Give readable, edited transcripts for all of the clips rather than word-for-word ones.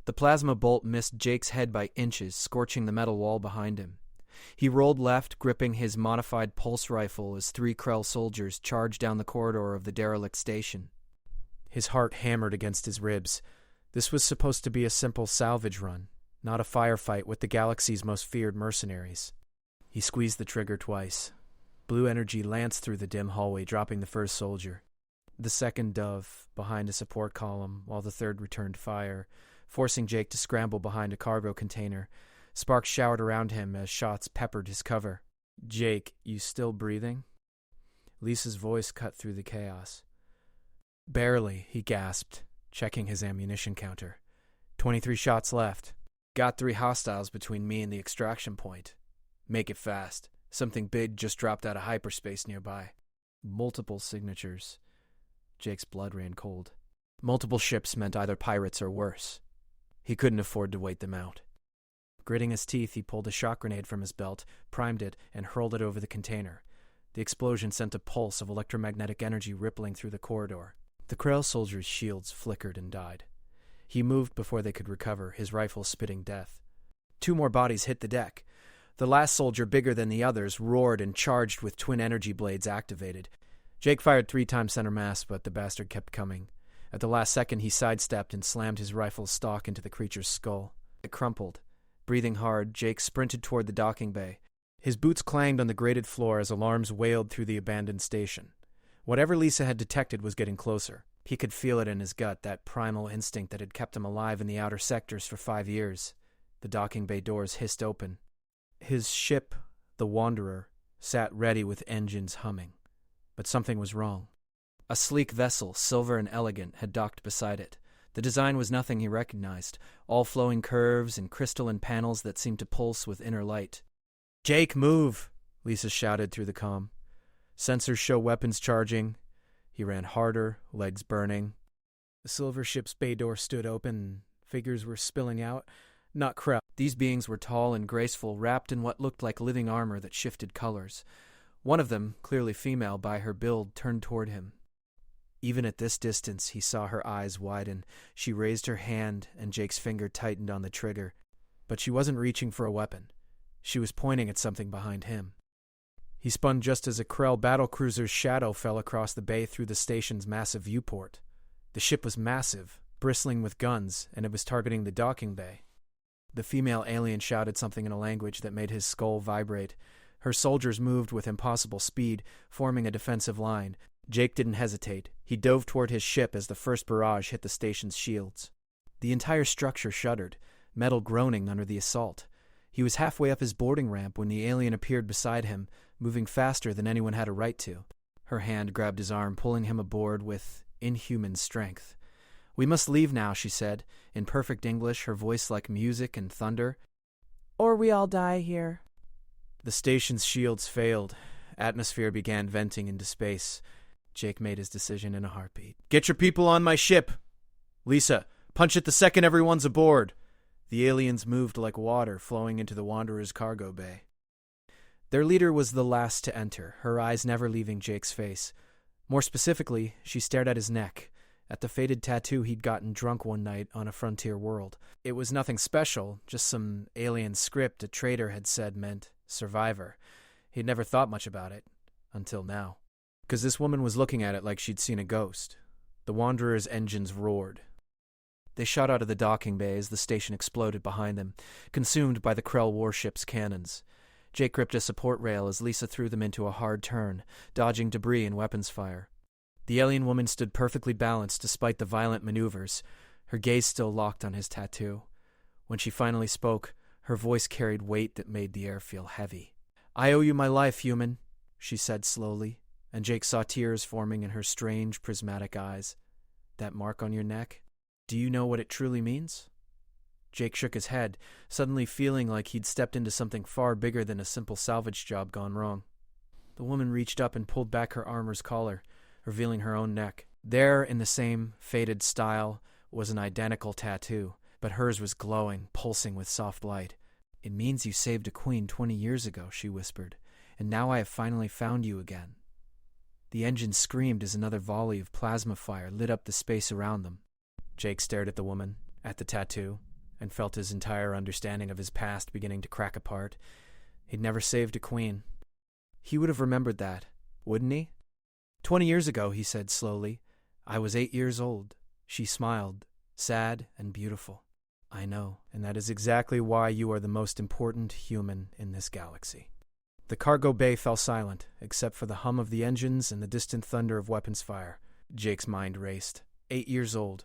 The plasma bolt missed Jake's head by inches, scorching the metal wall behind him. He rolled left, gripping his modified pulse rifle as 3 Krell soldiers charged down the corridor of the derelict station. His heart hammered against his ribs. This was supposed to be a simple salvage run, not a firefight with the galaxy's most feared mercenaries. He squeezed the trigger twice. Blue energy lanced through the dim hallway, dropping the first soldier. The second dove behind a support column, while the third returned fire, forcing Jake to scramble behind a cargo container. Sparks showered around him as shots peppered his cover. "Jake, you still breathing?" Lisa's voice cut through the chaos. "Barely," he gasped, checking his ammunition counter. 23 shots left. "Got 3 hostiles between me and the extraction point. Make it fast. Something big just dropped out of hyperspace nearby." Multiple signatures. Jake's blood ran cold. Multiple ships meant either pirates or worse. He couldn't afford to wait them out. Gritting his teeth, he pulled a shock grenade from his belt, primed it, and hurled it over the container. The explosion sent a pulse of electromagnetic energy rippling through the corridor. The Krell soldiers' shields flickered and died. He moved before they could recover, his rifle spitting death. 2 more bodies hit the deck. The last soldier, bigger than the others, roared and charged with twin energy blades activated. Jake fired 3 times center mass, but the bastard kept coming. At the last second, he sidestepped and slammed his rifle's stock into the creature's skull. It crumpled. Breathing hard, Jake sprinted toward the docking bay. His boots clanged on the grated floor as alarms wailed through the abandoned station. Whatever Lisa had detected was getting closer. He could feel it in his gut, that primal instinct that had kept him alive in the outer sectors for 5 years. The docking bay doors hissed open. His ship, the Wanderer, sat ready with engines humming. But something was wrong. A sleek vessel, silver and elegant, had docked beside it. The design was nothing he recognized, all flowing curves and crystalline panels that seemed to pulse with inner light. "Jake, move!" Lisa shouted through the comm. Sensors show weapons charging. He ran harder, legs burning. The silver ship's bay door stood open, and figures were spilling out. Not Krell. These beings were tall and graceful, wrapped in what looked like living armor that shifted colors. One of them, clearly female by her build, turned toward him. Even at this distance, he saw her eyes widen. She raised her hand, and Jake's finger tightened on the trigger. But she wasn't reaching for a weapon. She was pointing at something behind him. He spun just as a Krell battlecruiser's shadow fell across the bay through the station's massive viewport. The ship was massive, bristling with guns, and it was targeting the docking bay. The female alien shouted something in a language that made his skull vibrate. Her soldiers moved with impossible speed, forming a defensive line. Jake didn't hesitate. He dove toward his ship as the first barrage hit the station's shields. The entire structure shuddered, metal groaning under the assault. He was halfway up his boarding ramp when the alien appeared beside him, moving faster than anyone had a right to. Her hand grabbed his arm, pulling him aboard with inhuman strength. "We must leave now," she said, in perfect English, her voice like music and thunder. "Or we all die here." The station's shields failed. Atmosphere began venting into space. Jake made his decision in a heartbeat. "Get your people on my ship! Lisa, punch it the second everyone's aboard!" The aliens moved like water flowing into the Wanderer's cargo bay. Their leader was the last to enter, her eyes never leaving Jake's face. More specifically, she stared at his neck, at the faded tattoo he'd gotten drunk one night on a frontier world. It was nothing special, just some alien script a traitor had said meant survivor. He'd never thought much about it, until now. Because this woman was looking at it like she'd seen a ghost. The Wanderer's engines roared. They shot out of the docking bay as the station exploded behind them, consumed by the Krell warship's cannons. Jake gripped a support rail as Lisa threw them into a hard turn, dodging debris and weapons fire. The alien woman stood perfectly balanced despite the violent maneuvers, her gaze still locked on his tattoo. When she finally spoke, her voice carried weight that made the air feel heavy. "I owe you my life, human," she said slowly, and Jake saw tears forming in her strange, prismatic eyes. "That mark on your neck? Do you know what it truly means?" Jake shook his head, suddenly feeling like he'd stepped into something far bigger than a simple salvage job gone wrong. The woman reached up and pulled back her armor's collar, revealing her own neck. There, in the same faded style, was an identical tattoo, but hers was glowing, pulsing with soft light. "It means you saved a queen 20 years ago," she whispered, "and now I have finally found you again." The engine screamed as another volley of plasma fire lit up the space around them. Jake stared at the woman, at the tattoo, and felt his entire understanding of his past beginning to crack apart. He'd never saved a queen. He would have remembered that, wouldn't he? 20 years ago, he said slowly, I was 8 years old. She smiled, sad and beautiful. I know, and that is exactly why you are the most important human in this galaxy. The cargo bay fell silent, except for the hum of the engines and the distant thunder of weapons fire. Jake's mind raced. 8 years old.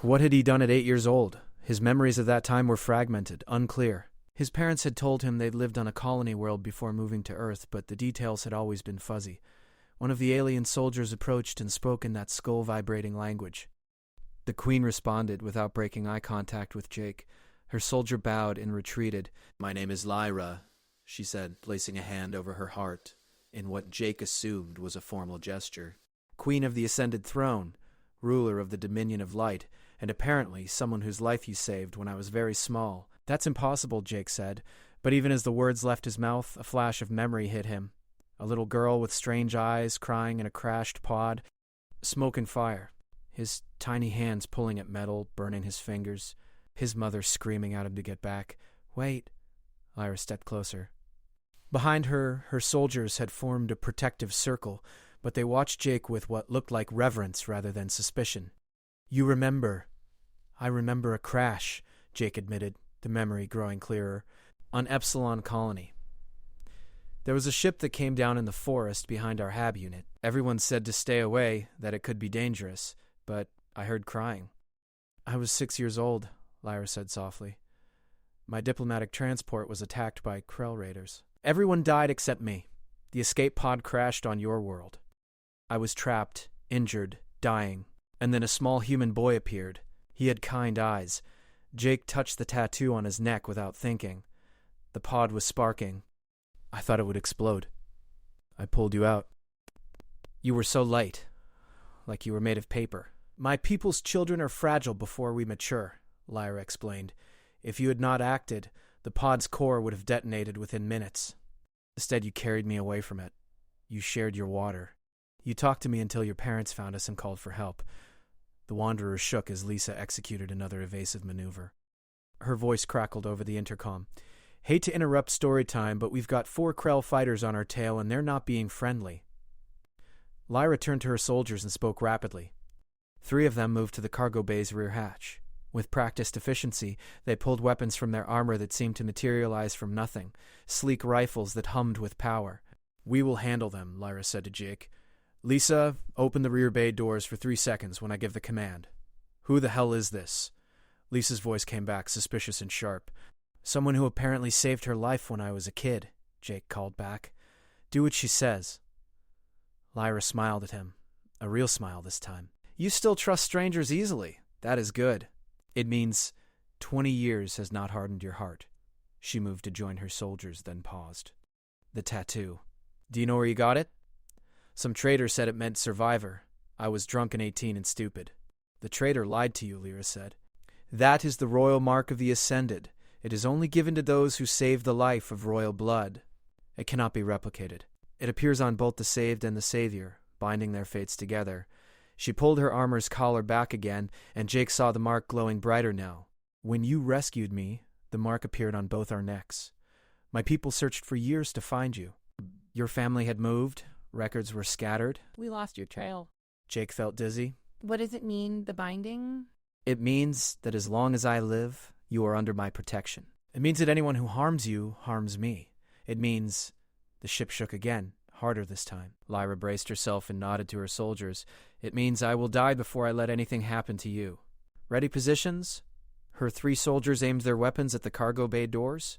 What had he done at 8 years old? His memories of that time were fragmented, unclear. His parents had told him they'd lived on a colony world before moving to Earth, but the details had always been fuzzy. One of the alien soldiers approached and spoke in that skull-vibrating language. The Queen responded without breaking eye contact with Jake. Her soldier bowed and retreated. My name is Lyra, she said, placing a hand over her heart, in what Jake assumed was a formal gesture. Queen of the Ascended Throne, ruler of the Dominion of Light, and apparently someone whose life you saved when I was very small. That's impossible, Jake said, but even as the words left his mouth, a flash of memory hit him. A little girl with strange eyes crying in a crashed pod. Smoke and fire. His tiny hands pulling at metal, burning his fingers. His mother screaming at him to get back. Wait. Lyra stepped closer. Behind her, her soldiers had formed a protective circle, but they watched Jake with what looked like reverence rather than suspicion. You remember. I remember a crash, Jake admitted, the memory growing clearer, on Epsilon Colony. There was a ship that came down in the forest behind our HAB unit. Everyone said to stay away, that it could be dangerous, but I heard crying. I was 6 years old, Lyra said softly. My diplomatic transport was attacked by Krell raiders. Everyone died except me. The escape pod crashed on your world. I was trapped, injured, dying, and then a small human boy appeared. He had kind eyes. Jake touched the tattoo on his neck without thinking. The pod was sparking. I thought it would explode. I pulled you out. You were so light, like you were made of paper. My people's children are fragile before we mature, Lyra explained. If you had not acted, the pod's core would have detonated within minutes. Instead, you carried me away from it. You shared your water. You talked to me until your parents found us and called for help. The Wanderer shook as Lisa executed another evasive maneuver. Her voice crackled over the intercom. Hate to interrupt story time, but we've got 4 Krell fighters on our tail and they're not being friendly. Lyra turned to her soldiers and spoke rapidly. 3 of them moved to the cargo bay's rear hatch. With practiced efficiency, they pulled weapons from their armor that seemed to materialize from nothing, sleek rifles that hummed with power. We will handle them, Lyra said to Jake. Lisa, open the rear bay doors for 3 seconds when I give the command. Who the hell is this? Lisa's voice came back, suspicious and sharp. Someone who apparently saved her life when I was a kid, Jake called back. Do what she says. Lyra smiled at him, a real smile this time. You still trust strangers easily. That is good. It means 20 years has not hardened your heart. She moved to join her soldiers, then paused. The tattoo. Do you know where you got it? Some traitor said it meant survivor. I was drunk and 18 and stupid. The traitor lied to you, Lyra said. That is the royal mark of the Ascended. It is only given to those who save the life of royal blood. It cannot be replicated. It appears on both the saved and the savior, binding their fates together. She pulled her armor's collar back again, and Jake saw the mark glowing brighter now. When you rescued me, the mark appeared on both our necks. My people searched for years to find you. Your family had moved. Records were scattered. We lost your trail. Jake felt dizzy. What does it mean, the binding? It means that as long as I live, you are under my protection. It means that anyone who harms you harms me. It means... The ship shook again, harder this time. Lyra braced herself and nodded to her soldiers. It means I will die before I let anything happen to you. Ready positions? Her 3 soldiers aimed their weapons at the cargo bay doors.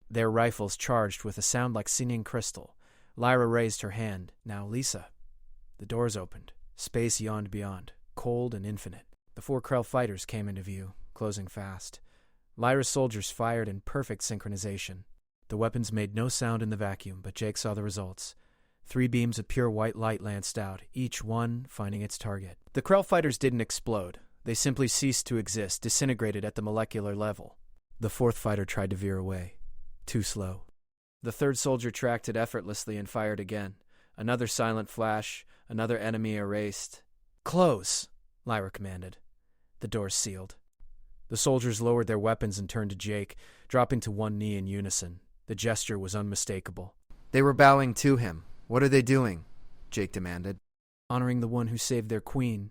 Their rifles charged with a sound like singing crystal. Lyra raised her hand. Now, Lisa. The doors opened. Space yawned beyond, cold and infinite. The 4 Krell fighters came into view, closing fast. Lyra's soldiers fired in perfect synchronization. The weapons made no sound in the vacuum, but Jake saw the results. 3 beams of pure white light lanced out, each one finding its target. The Krell fighters didn't explode. They simply ceased to exist, disintegrated at the molecular level. The 4th fighter tried to veer away. Too slow. The 3rd soldier tracked it effortlessly and fired again. Another silent flash, another enemy erased. Close, Lyra commanded. The doors sealed. The soldiers lowered their weapons and turned to Jake, dropping to one knee in unison. The gesture was unmistakable. They were bowing to him. What are they doing? Jake demanded. Honoring the one who saved their queen,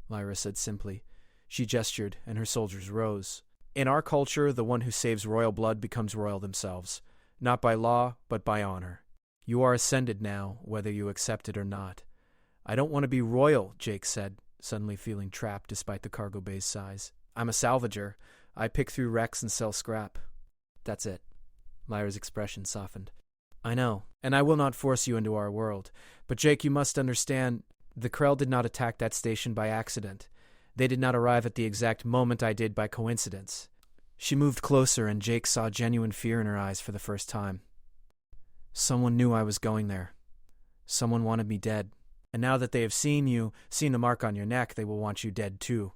Lyra said simply. She gestured, and her soldiers rose. In our culture, the one who saves royal blood becomes royal themselves, not by law, but by honor. You are ascended now, whether you accept it or not. I don't want to be royal, Jake said, suddenly feeling trapped despite the cargo bay's size. I'm a salvager. I pick through wrecks and sell scrap. That's it. Lyra's expression softened. I know, and I will not force you into our world. But Jake, you must understand, the Krell did not attack that station by accident. They did not arrive at the exact moment I did by coincidence. She moved closer, and Jake saw genuine fear in her eyes for the first time. Someone knew I was going there. Someone wanted me dead. And now that they have seen you, seen the mark on your neck, they will want you dead too.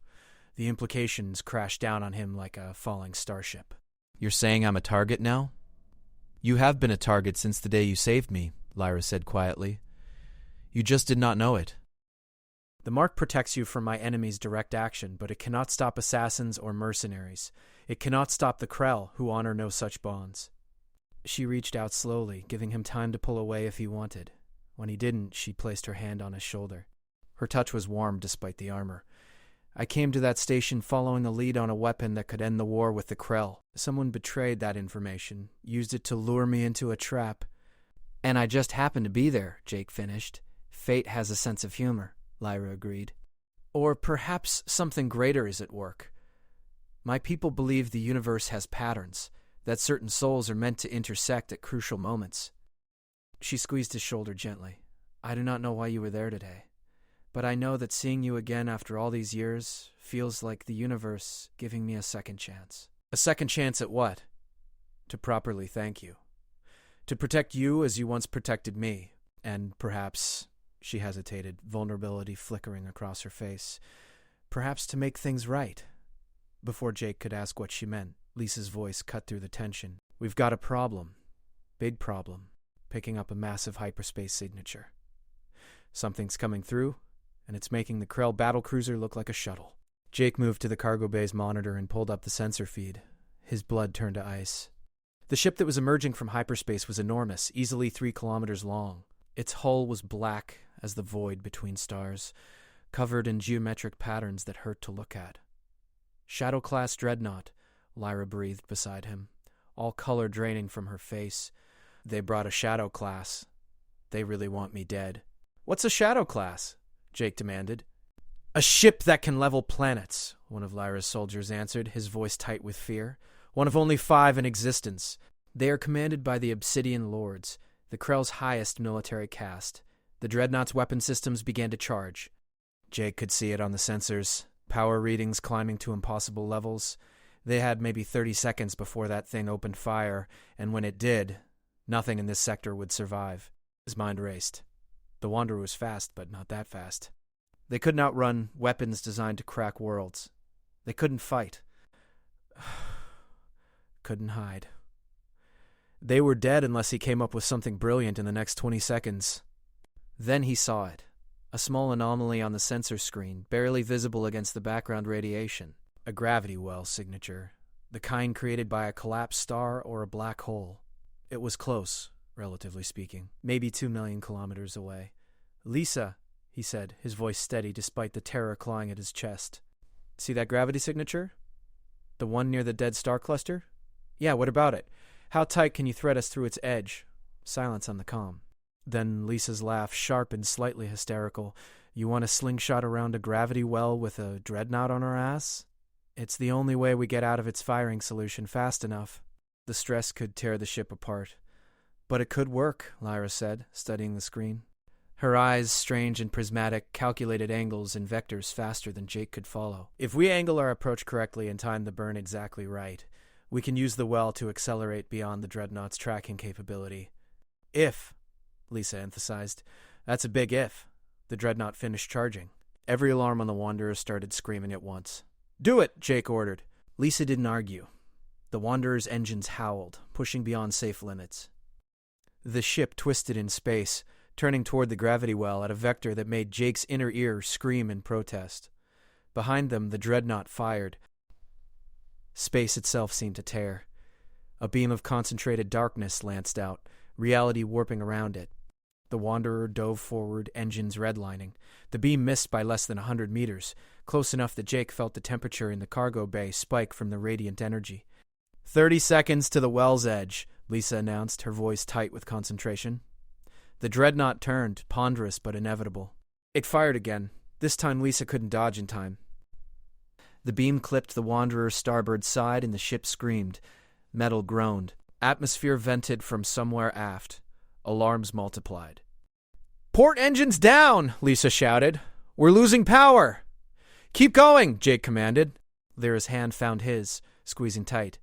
The implications crashed down on him like a falling starship. You're saying I'm a target now? You have been a target since the day you saved me, Lyra said quietly. You just did not know it. The mark protects you from my enemy's direct action, but it cannot stop assassins or mercenaries. It cannot stop the Krell, who honor no such bonds. She reached out slowly, giving him time to pull away if he wanted. When he didn't, she placed her hand on his shoulder. Her touch was warm despite the armor. I came to that station following a lead on a weapon that could end the war with the Krell. Someone betrayed that information, used it to lure me into a trap. And I just happened to be there, Jake finished. Fate has a sense of humor, Lyra agreed. Or perhaps something greater is at work. My people believe the universe has patterns, that certain souls are meant to intersect at crucial moments. She squeezed his shoulder gently. I do not know why you were there today, but I know that seeing you again after all these years feels like the universe giving me a second chance. A second chance at what? To properly thank you. To protect you as you once protected me, and perhaps, she hesitated, vulnerability flickering across her face, perhaps to make things right. Before Jake could ask what she meant, Lisa's voice cut through the tension. We've got a problem. Big problem. Picking up a massive hyperspace signature. Something's coming through, and it's making the Krell battlecruiser look like a shuttle. Jake moved to the cargo bay's monitor and pulled up the sensor feed. His blood turned to ice. The ship that was emerging from hyperspace was enormous, easily 3 kilometers long. Its hull was black as the void between stars, covered in geometric patterns that hurt to look at. Shadow-class dreadnought, Lyra breathed beside him, all color draining from her face. They brought a shadow class. They really want me dead. What's a shadow class? Jake demanded. A ship that can level planets, one of Lyra's soldiers answered, his voice tight with fear. One of only 5 in existence. They are commanded by the Obsidian Lords, the Krell's highest military caste. The Dreadnought's weapon systems began to charge. Jake could see it on the sensors, power readings climbing to impossible levels. They had maybe 30 seconds before that thing opened fire, and when it did, nothing in this sector would survive. His mind raced. The Wanderer was fast, but not that fast. They couldn't outrun weapons designed to crack worlds. They couldn't fight. Couldn't hide. They were dead unless he came up with something brilliant in the next 20 seconds. Then he saw it. A small anomaly on the sensor screen, barely visible against the background radiation. A gravity well signature, the kind created by a collapsed star or a black hole. It was close, relatively speaking, maybe 2 million kilometers away. Lisa, he said, his voice steady despite the terror clawing at his chest. See that gravity signature? The one near the dead star cluster? Yeah, what about it? How tight can you thread us through its edge? Silence on the comm. Then Lisa's laugh, sharp and slightly hysterical. You want a slingshot around a gravity well with a dreadnought on our ass? It's the only way we get out of its firing solution fast enough. The stress could tear the ship apart. But it could work, Lyra said, studying the screen. Her eyes, strange and prismatic, calculated angles and vectors faster than Jake could follow. If we angle our approach correctly and time the burn exactly right, we can use the well to accelerate beyond the Dreadnought's tracking capability. If, Lisa emphasized, that's a big if. The Dreadnought finished charging. Every alarm on the Wanderer started screaming at once. Do it, Jake ordered. Lisa didn't argue. The Wanderer's engines howled, pushing beyond safe limits. The ship twisted in space, turning toward the gravity well at a vector that made Jake's inner ear scream in protest. Behind them, the Dreadnought fired. Space itself seemed to tear. A beam of concentrated darkness lanced out, reality warping around it. The Wanderer dove forward, engines redlining. The beam missed by less than 100 meters, close enough that Jake felt the temperature in the cargo bay spike from the radiant energy. 30 seconds to the well's edge, Lisa announced, her voice tight with concentration. The dreadnought turned, ponderous but inevitable. It fired again. This time Lisa couldn't dodge in time. The beam clipped the Wanderer's starboard side and the ship screamed. Metal groaned. Atmosphere vented from somewhere aft. Alarms multiplied. "Port engines down!" Lisa shouted. "We're losing power!" "Keep going!" Jake commanded. Lyra's hand found his, squeezing tight.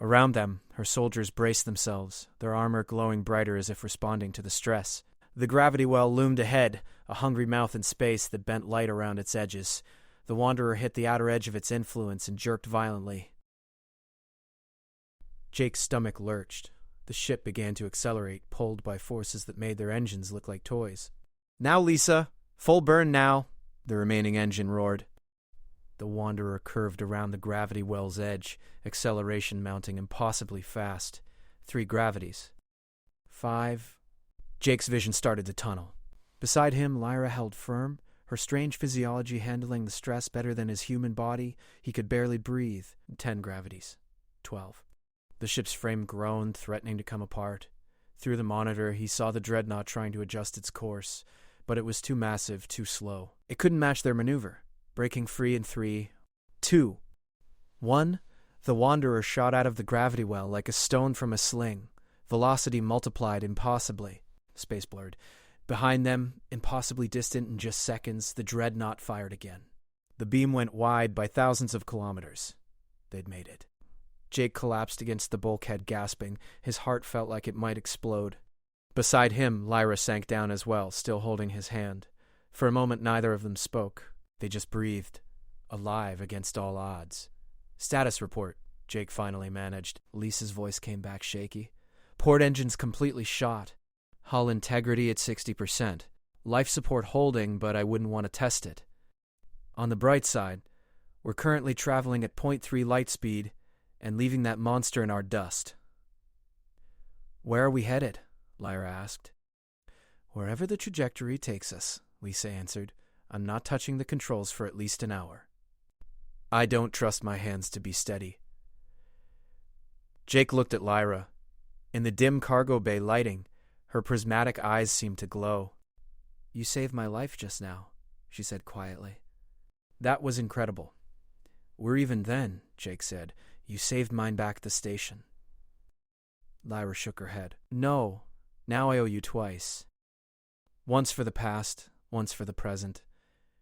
Around them, her soldiers braced themselves, their armor glowing brighter as if responding to the stress. The gravity well loomed ahead, a hungry mouth in space that bent light around its edges. The Wanderer hit the outer edge of its influence and jerked violently. Jake's stomach lurched. The ship began to accelerate, pulled by forces that made their engines look like toys. "Now, Lisa! Full burn now!" the remaining engine roared. The Wanderer curved around the gravity well's edge, acceleration mounting impossibly fast. 3 gravities. 5. Jake's vision started to tunnel. Beside him, Lyra held firm, her strange physiology handling the stress better than his human body. He could barely breathe. 10 gravities. 12. The ship's frame groaned, threatening to come apart. Through the monitor, he saw the dreadnought trying to adjust its course, but it was too massive, too slow. It couldn't match their maneuver. Breaking free in 3, 2, 1, the Wanderer shot out of the gravity well like a stone from a sling. Velocity multiplied impossibly. Space blurred. Behind them, impossibly distant in just seconds, the dreadnought fired again. The beam went wide by thousands of kilometers. They'd made it. Jake collapsed against the bulkhead, gasping. His heart felt like it might explode. Beside him, Lyra sank down as well, still holding his hand. For a moment, neither of them spoke. They just breathed, alive against all odds. "Status report," Jake finally managed. Lisa's voice came back shaky. "Port engines completely shot. Hull integrity at 60%. Life support holding, but I wouldn't want to test it. On the bright side, we're currently traveling at 0.3 light speed and leaving that monster in our dust." "Where are we headed?" Lyra asked. "Wherever the trajectory takes us," Lisa answered. "I'm not touching the controls for at least an hour. I don't trust my hands to be steady." Jake looked at Lyra. In the dim cargo bay lighting, her prismatic eyes seemed to glow. "You saved my life just now," she said quietly. "That was incredible." "We're even then," Jake said. "You saved mine back at the station." Lyra shook her head. "No, now I owe you twice. Once for the past, once for the present."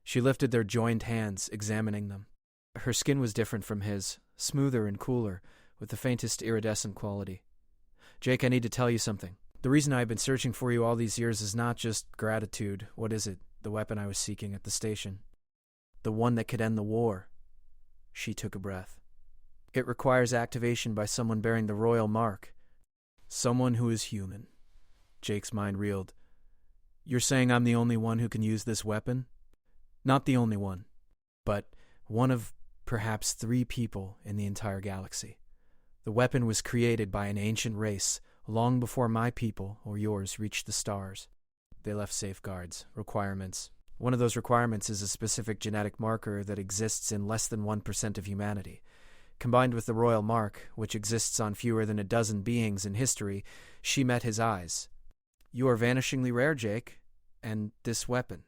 She lifted their joined hands, examining them. Her skin was different from his, smoother and cooler, with the faintest iridescent quality. "Jake, I need to tell you something. The reason I've been searching for you all these years is not just gratitude. What is it? The weapon I was seeking at the station. The one that could end the war." She took a breath. "It requires activation by someone bearing the royal mark. Someone who is human." Jake's mind reeled. "You're saying I'm the only one who can use this weapon?" "Not the only one, but one of perhaps 3 people in the entire galaxy. The weapon was created by an ancient race long before my people or yours reached the stars. They left safeguards, requirements. One of those requirements is a specific genetic marker that exists in less than 1% of humanity. Combined with the royal mark, which exists on fewer than a dozen beings in history, she met his eyes. You are vanishingly rare, Jake. And this weapon,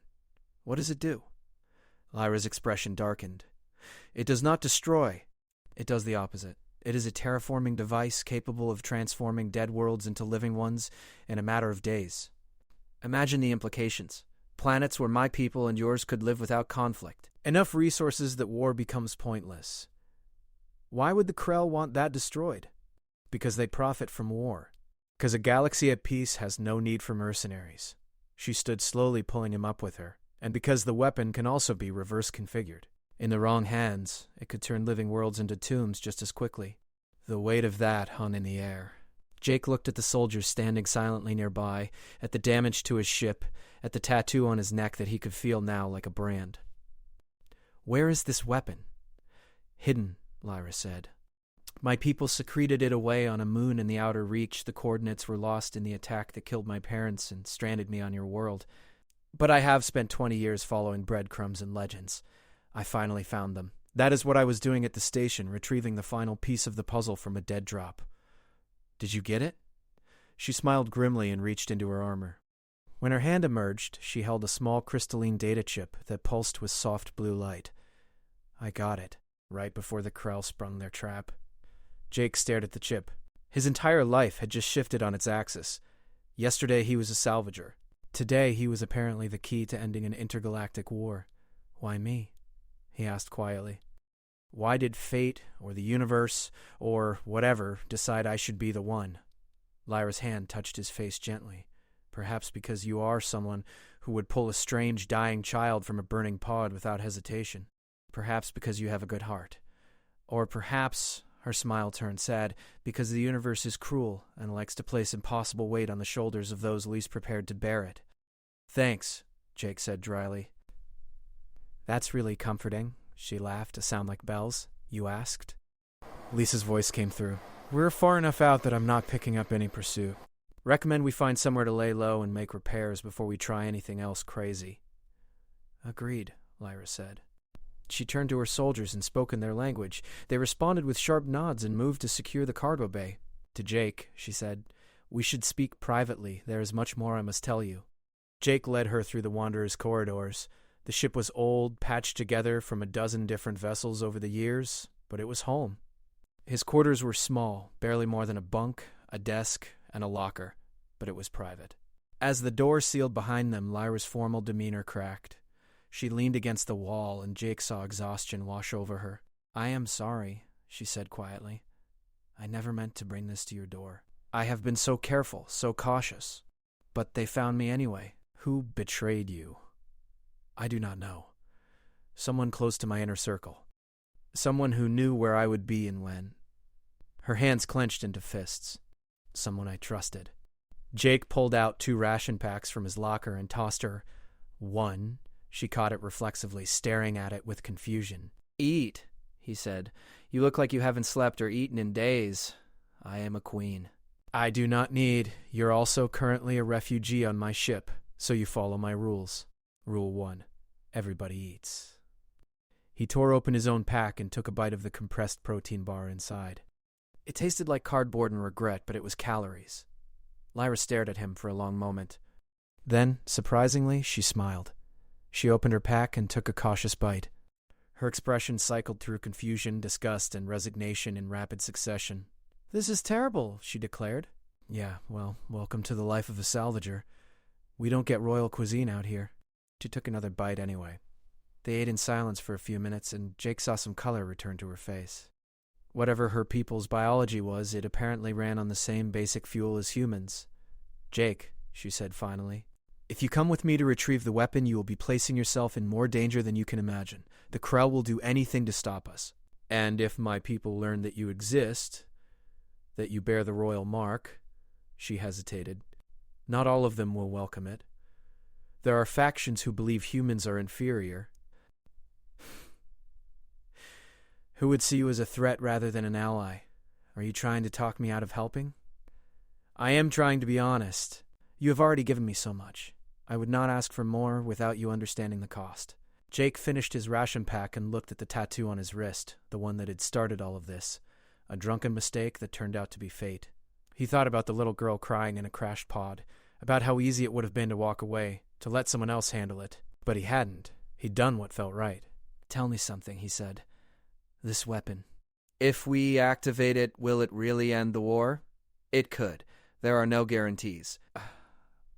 what does it do?" Lyra's expression darkened. "It does not destroy. It does the opposite. It is a terraforming device capable of transforming dead worlds into living ones in a matter of days. Imagine the implications. Planets where my people and yours could live without conflict. Enough resources that war becomes pointless. Why would the Krell want that destroyed? Because they profit from war. Because a galaxy at peace has no need for mercenaries." She stood slowly, pulling him up with her. "And because the weapon can also be reverse configured. In the wrong hands, it could turn living worlds into tombs just as quickly." The weight of that hung in the air. Jake looked at the soldiers standing silently nearby, at the damage to his ship, at the tattoo on his neck that he could feel now like a brand. "Where is this weapon?" "Hidden," Lyra said. My people secreted it away on a moon in the outer reach. The coordinates were lost in the attack that killed my parents and stranded me on your world. But I have spent 20 years following breadcrumbs and legends. I finally found them. That is what I was doing at the station, retrieving the final piece of the puzzle from a dead drop. Did you get it? She smiled grimly and reached into her armor. When her hand emerged, she held a small crystalline data chip that pulsed with soft blue light. I got it, right before the Krell sprung their trap. Jake stared at the chip. His entire life had just shifted on its axis. Yesterday he was a salvager. Today he was apparently the key to ending an intergalactic war. Why me? He asked quietly. Why did fate, or the universe, or whatever, decide I should be the one? Lyra's hand touched his face gently. Perhaps because you are someone who would pull a strange, dying child from a burning pod without hesitation. Perhaps because you have a good heart. Or perhaps, her smile turned sad, because the universe is cruel and likes to place impossible weight on the shoulders of those least prepared to bear it. Thanks, Jake said dryly. That's really comforting, she laughed, a sound like bells. You asked? Lisa's voice came through. We're far enough out that I'm not picking up any pursuit. Recommend we find somewhere to lay low and make repairs before we try anything else crazy. Agreed, Lyra said. She turned to her soldiers and spoke in their language. They responded with sharp nods and moved to secure the cargo bay. To Jake, she said, We should speak privately. There is much more I must tell you. Jake led her through the Wanderer's corridors. The ship was old, patched together from a dozen different vessels over the years, but it was home. His quarters were small, barely more than a bunk, a desk, and a locker, but it was private. As the door sealed behind them, Lyra's formal demeanor cracked. She leaned against the wall, and Jake saw exhaustion wash over her. I am sorry, she said quietly. I never meant to bring this to your door. I have been so careful, so cautious. But they found me anyway. Who betrayed you? I do not know. Someone close to my inner circle. Someone who knew where I would be and when. Her hands clenched into fists. Someone I trusted. Jake pulled out 2 ration packs from his locker and tossed her 1. She caught it reflexively, staring at it with confusion. Eat, he said. You look like you haven't slept or eaten in days. I am a queen. I do not need. You're also currently a refugee on my ship, so you follow my rules. Rule 1. Everybody eats. He tore open his own pack and took a bite of the compressed protein bar inside. It tasted like cardboard and regret, but it was calories. Lyra stared at him for a long moment. Then, surprisingly, she smiled. She opened her pack and took a cautious bite. Her expression cycled through confusion, disgust, and resignation in rapid succession. This is terrible, she declared. Yeah, well, welcome to the life of a salvager. We don't get royal cuisine out here. She took another bite anyway. They ate in silence for a few minutes, and Jake saw some color return to her face. Whatever her people's biology was, it apparently ran on the same basic fuel as humans. Jake, she said finally, if you come with me to retrieve the weapon, you will be placing yourself in more danger than you can imagine. The Krell will do anything to stop us. And if my people learn that you exist, that you bear the royal mark, she hesitated, not all of them will welcome it. There are factions who believe humans are inferior, who would see you as a threat rather than an ally. Are you trying to talk me out of helping? I am trying to be honest. You have already given me so much. I would not ask for more without you understanding the cost. Jake finished his ration pack and looked at the tattoo on his wrist, the one that had started all of this, a drunken mistake that turned out to be fate. He thought about the little girl crying in a crashed pod, about how easy it would have been to walk away, to let someone else handle it. But he hadn't. He'd done what felt right. Tell me something, he said. This weapon. If we activate it, will it really end the war? It could. There are no guarantees.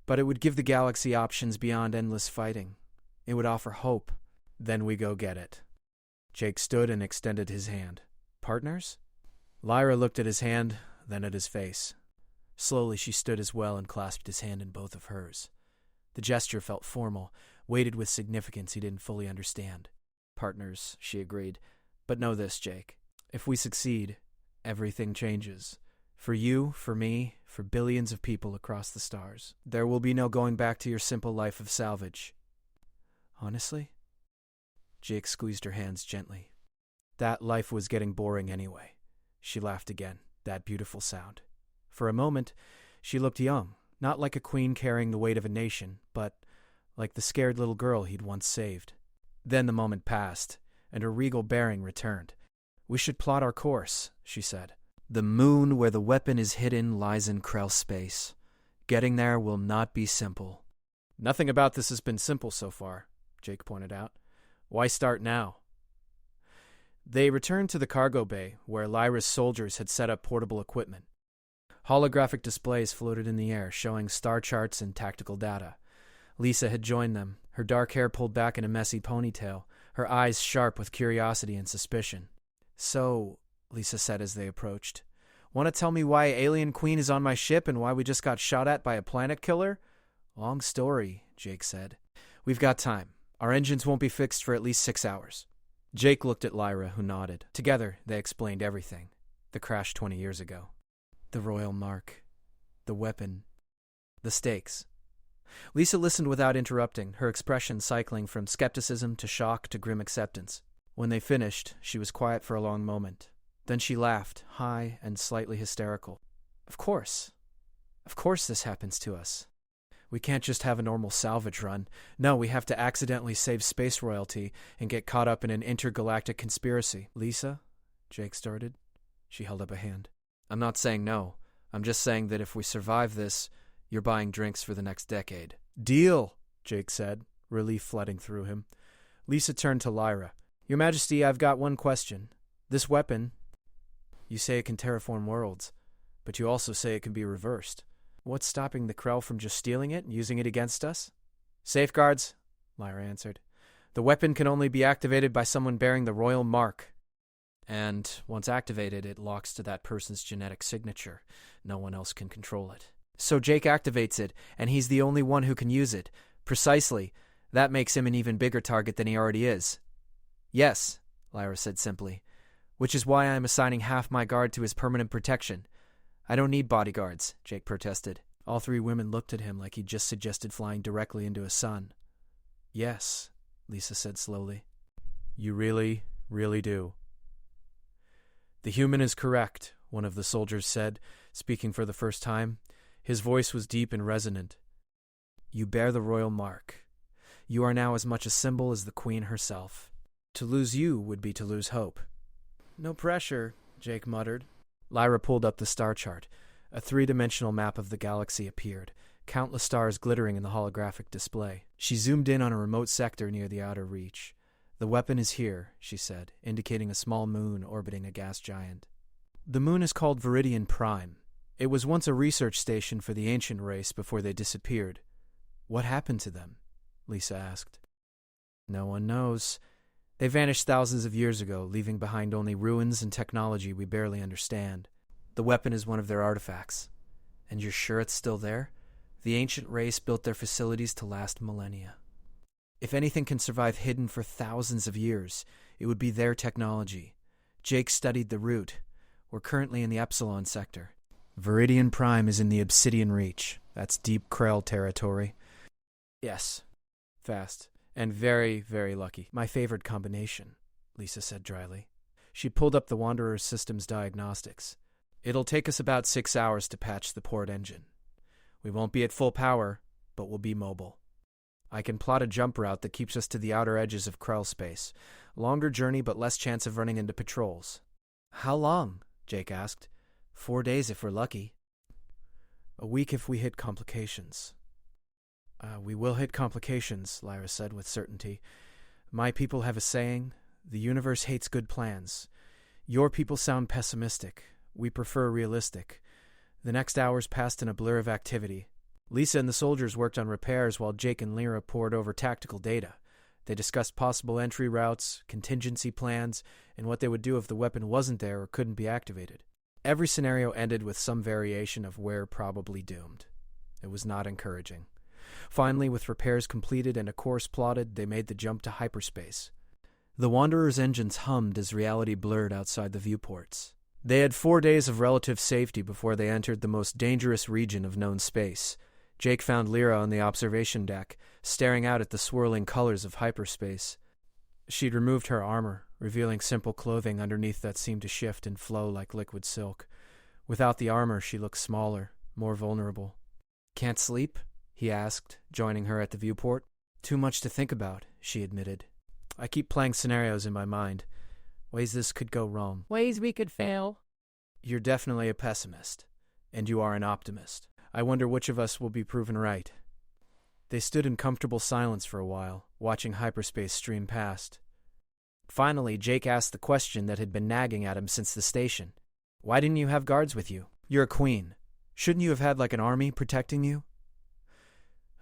But it would give the galaxy options beyond endless fighting. It would offer hope. Then we go get it. Jake stood and extended his hand. Partners? Lyra looked at his hand, then at his face. Slowly she stood as well and clasped his hand in both of hers. The gesture felt formal, weighted with significance he didn't fully understand. Partners, she agreed. But know this, Jake. If we succeed, everything changes. For you, for me, for billions of people across the stars. There will be no going back to your simple life of salvage. Honestly? Jake squeezed her hands gently. That life was getting boring anyway. She laughed again, that beautiful sound. For a moment, she looked young, not like a queen carrying the weight of a nation, but like the scared little girl he'd once saved. Then the moment passed, and her regal bearing returned. "We should plot our course," she said. "The moon where the weapon is hidden lies in Krell space. Getting there will not be simple." "Nothing about this has been simple so far," Jake pointed out. "Why start now?" They returned to the cargo bay, where Lyra's soldiers had set up portable equipment. Holographic displays floated in the air, showing star charts and tactical data. Lisa had joined them, her dark hair pulled back in a messy ponytail, her eyes sharp with curiosity and suspicion. "So," Lisa said as they approached, "want to tell me why Alien Queen is on my ship and why we just got shot at by a planet killer?" "Long story," Jake said. "We've got time. Our engines won't be fixed for at least 6 hours." Jake looked at Lyra, who nodded. Together, they explained everything. The crash 20 years ago. The royal mark. The weapon. The stakes. Lisa listened without interrupting, her expression cycling from skepticism to shock to grim acceptance. When they finished, she was quiet for a long moment. Then she laughed, high and slightly hysterical. Of course this happens to us. We can't just have a normal salvage run. No, we have to accidentally save space royalty and get caught up in an intergalactic conspiracy." "Lisa?" Jake started. She held up a hand. "I'm not saying no. I'm just saying that if we survive this, you're buying drinks for the next decade." "Deal," Jake said, relief flooding through him. Lisa turned to Lyra. "Your Majesty, I've got one question. This weapon, you say it can terraform worlds, but you also say it can be reversed. What's stopping the Krell from just stealing it and using it against us?" "Safeguards," Lyra answered. "The weapon can only be activated by someone bearing the royal mark. And once activated, it locks to that person's genetic signature. No one else can control it. So Jake activates it, and he's the only one who can use it. Precisely. That makes him an even bigger target than he already is." "Yes," Lyra said simply. "Which is why I'm assigning half my guard to his permanent protection." "I don't need bodyguards," Jake protested. All three women looked at him like he'd just suggested flying directly into a sun. "Yes," Lisa said slowly. "You really, really do." "The human is correct," one of the soldiers said, speaking for the first time. His voice was deep and resonant. "You bear the royal mark. You are now as much a symbol as the Queen herself. To lose you would be to lose hope." "No pressure," Jake muttered. Lyra pulled up the star chart. A three-dimensional map of the galaxy appeared, countless stars glittering in the holographic display. She zoomed in on a remote sector near the outer reach. "The weapon is here," she said, indicating a small moon orbiting a gas giant. "The moon is called Viridian Prime. It was once a research station for the ancient race before they disappeared." "What happened to them?" Lisa asked. "No one knows. They vanished thousands of years ago, leaving behind only ruins and technology we barely understand. The weapon is one of their artifacts." "And you're sure it's still there?" "The ancient race built their facilities to last millennia. If anything can survive hidden for thousands of years, it would be their technology. Jake studied the route. We're currently in the Epsilon sector. Viridian Prime is in the Obsidian Reach. That's deep Krell territory." "Yes. Fast. And very, very lucky. My favorite combination," Lisa said dryly. She pulled up the Wanderer's system's diagnostics. "It'll take us about 6 hours to patch the port engine. We won't be at full power, but we'll be mobile. I can plot a jump route that keeps us to the outer edges of Krell space. Longer journey, but less chance of running into patrols." "How long?" Jake asked. 4 days if we're lucky." "A week if we hit complications." We will hit complications," Lyra said with certainty. "My people have a saying, the universe hates good plans. Your people sound pessimistic. We prefer realistic." The next hours passed in a blur of activity. Lisa and the soldiers worked on repairs while Jake and Lyra pored over tactical data. They discussed possible entry routes, contingency plans, and what they would do if the weapon wasn't there or couldn't be activated. Every scenario ended with some variation of "we're probably doomed." It was not encouraging. Finally, with repairs completed and a course plotted, they made the jump to hyperspace. The Wanderer's engines hummed as reality blurred outside the viewports. They had 4 days of relative safety before they entered the most dangerous region of known space. Jake found Lyra on the observation deck, staring out at the swirling colors of hyperspace. She'd removed her armor, revealing simple clothing underneath that seemed to shift and flow like liquid silk. Without the armor, she looked smaller, more vulnerable. "Can't sleep?" he asked, joining her at the viewport. "Too much to think about," she admitted. "I keep playing scenarios in my mind. Ways this could go wrong." Ways we could fail. "You're definitely a pessimist, and you are an optimist. I wonder which of us will be proven right." They stood in comfortable silence for a while, watching hyperspace stream past. Finally, Jake asked the question that had been nagging at him since the station. "Why didn't you have guards with you? You're a queen. Shouldn't you have had like an army protecting you?"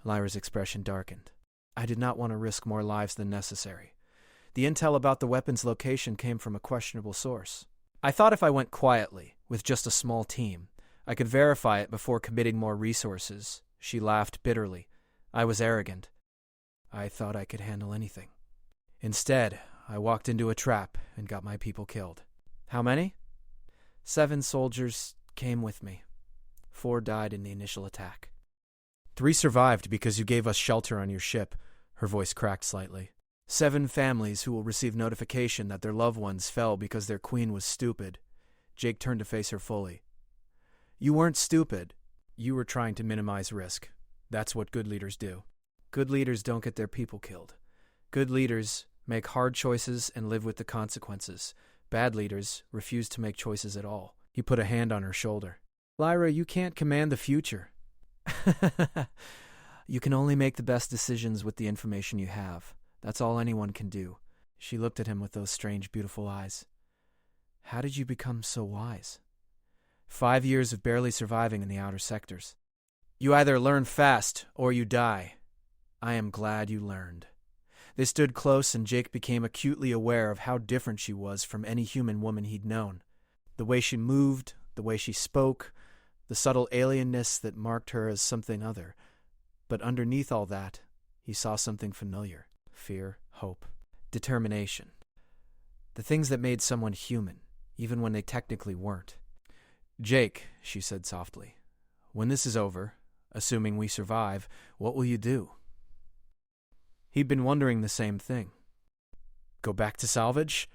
Lyra's expression darkened. "I did not want to risk more lives than necessary. The intel about the weapon's location came from a questionable source. I thought if I went quietly, with just a small team, I could verify it before committing more resources." She laughed bitterly. "I was arrogant. I thought I could handle anything. Instead, I walked into a trap and got my people killed." "How many?" 7 soldiers came with me. 4 died in the initial attack. 3 survived because you gave us shelter on your ship." Her voice cracked slightly. 7 families who will receive notification that their loved ones fell because their queen was stupid. Jake turned to face her fully. "You weren't stupid. You were trying to minimize risk. That's what good leaders do. Good leaders don't get their people killed. Good leaders make hard choices and live with the consequences. Bad leaders refuse to make choices at all." He put a hand on her shoulder. "Lyra, you can't command the future." "You can only make the best decisions with the information you have. That's all anyone can do." She looked at him with those strange, beautiful eyes. "How did you become so wise?" 5 years of barely surviving in the outer sectors. "You either learn fast or you die. I am glad you learned." They stood close, and Jake became acutely aware of how different she was from any human woman he'd known. The way she moved, the way she spoke, the subtle alienness that marked her as something other. But underneath all that, he saw something familiar. Fear, hope, determination. The things that made someone human, even when they technically weren't. "Jake," she said softly, "when this is over, assuming we survive, what will you do?" He'd been wondering the same thing. Go back to salvage?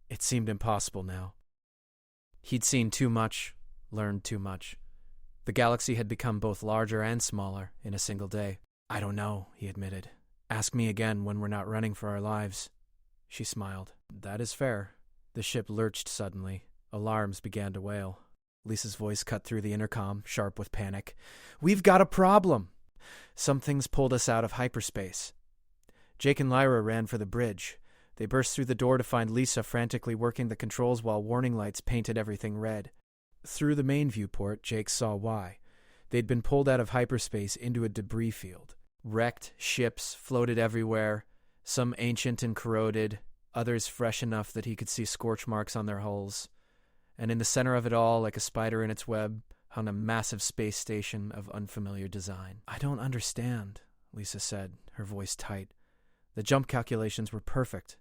It seemed impossible now. He'd seen too much, learned too much. The galaxy had become both larger and smaller in a single day. "I don't know," he admitted. "Ask me again when we're not running for our lives." She smiled. "That is fair." The ship lurched suddenly. Alarms began to wail. Lisa's voice cut through the intercom, sharp with panic. "We've got a problem! Something's pulled us out of hyperspace." Jake and Lyra ran for the bridge. They burst through the door to find Lisa frantically working the controls while warning lights painted everything red. Through the main viewport, Jake saw why. They'd been pulled out of hyperspace into a debris field. Wrecked ships floated everywhere, some ancient and corroded, others fresh enough that he could see scorch marks on their hulls. And in the center of it all, like a spider in its web, hung a massive space station of unfamiliar design. "I don't understand," Lisa said, her voice tight. "The jump calculations were perfect.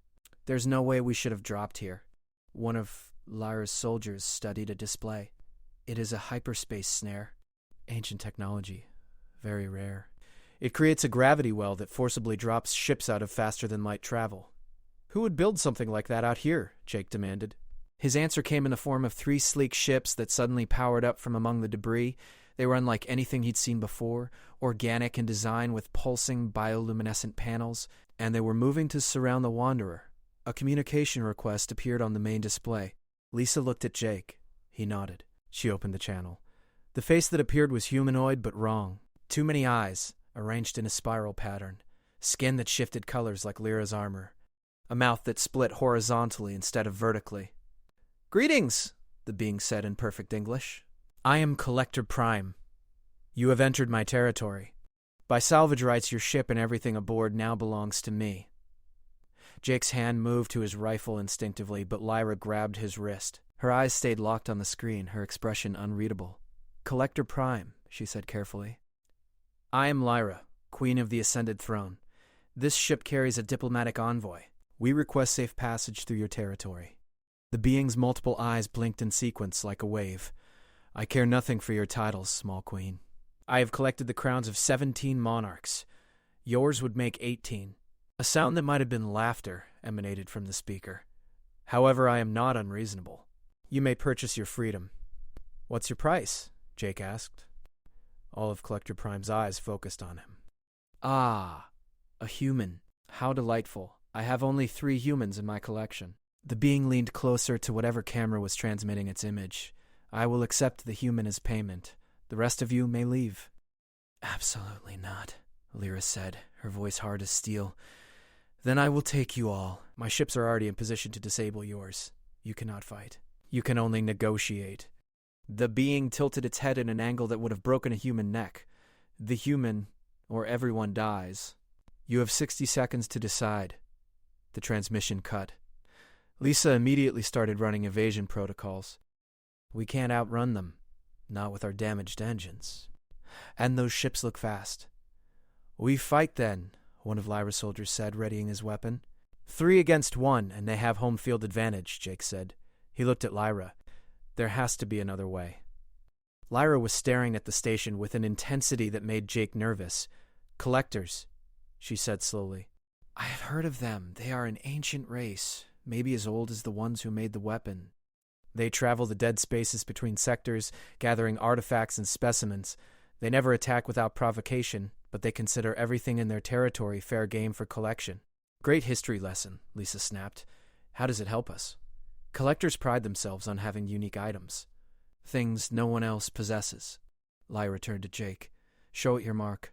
There's no way we should have dropped here." One of Lyra's soldiers studied a display. "It is a hyperspace snare. Ancient technology. Very rare. It creates a gravity well that forcibly drops ships out of faster-than-light travel." "Who would build something like that out here?" Jake demanded. His answer came in the form of 3 sleek ships that suddenly powered up from among the debris. They were unlike anything he'd seen before, organic in design with pulsing bioluminescent panels, and they were moving to surround the Wanderer. A communication request appeared on the main display. Lisa looked at Jake. He nodded. She opened the channel. The face that appeared was humanoid but wrong. Too many eyes, arranged in a spiral pattern. Skin that shifted colors like Lyra's armor. A mouth that split horizontally instead of vertically. "Greetings," the being said in perfect English. "I am Collector Prime. You have entered my territory. By salvage rights, your ship and everything aboard now belongs to me." Jake's hand moved to his rifle instinctively, but Lyra grabbed his wrist. Her eyes stayed locked on the screen, her expression unreadable. "Collector Prime," she said carefully. "I am Lyra, Queen of the Ascended Throne. This ship carries a diplomatic envoy. We request safe passage through your territory." The being's multiple eyes blinked in sequence like a wave. "I care nothing for your titles, small queen. I have collected the crowns of 17 monarchs. Yours would make 18. A sound that might have been laughter emanated from the speaker. However, I am not unreasonable. You may purchase your freedom. What's your price? Jake asked. All of Collector Prime's eyes focused on him. Ah, a human. How delightful. I have only 3 humans in my collection. The being leaned closer to whatever camera was transmitting its image. I will accept the human as payment. The rest of you may leave. Absolutely not, Lyra said, her voice hard as steel. Then I will take you all. My ships are already in position to disable yours. You cannot fight. You can only negotiate. The being tilted its head in an angle that would have broken a human neck. The human, or everyone dies. You have 60 seconds to decide. The transmission cut. Lisa immediately started running evasion protocols. We can't outrun them. Not with our damaged engines. And those ships look fast. We fight then, one of Lyra's soldiers said, readying his weapon. 3 against 1, and they have home field advantage, Jake said. He looked at Lyra. There has to be another way. Lyra was staring at the station with an intensity that made Jake nervous. Collectors, she said slowly. I have heard of them. They are an ancient race, maybe as old as the ones who made the weapon. They travel the dead spaces between sectors, gathering artifacts and specimens. They never attack without provocation, but they consider everything in their territory fair game for collection. Great history lesson, Lisa snapped. How does it help us? Collectors pride themselves on having unique items. Things no one else possesses. Lyra turned to Jake. Show it your mark.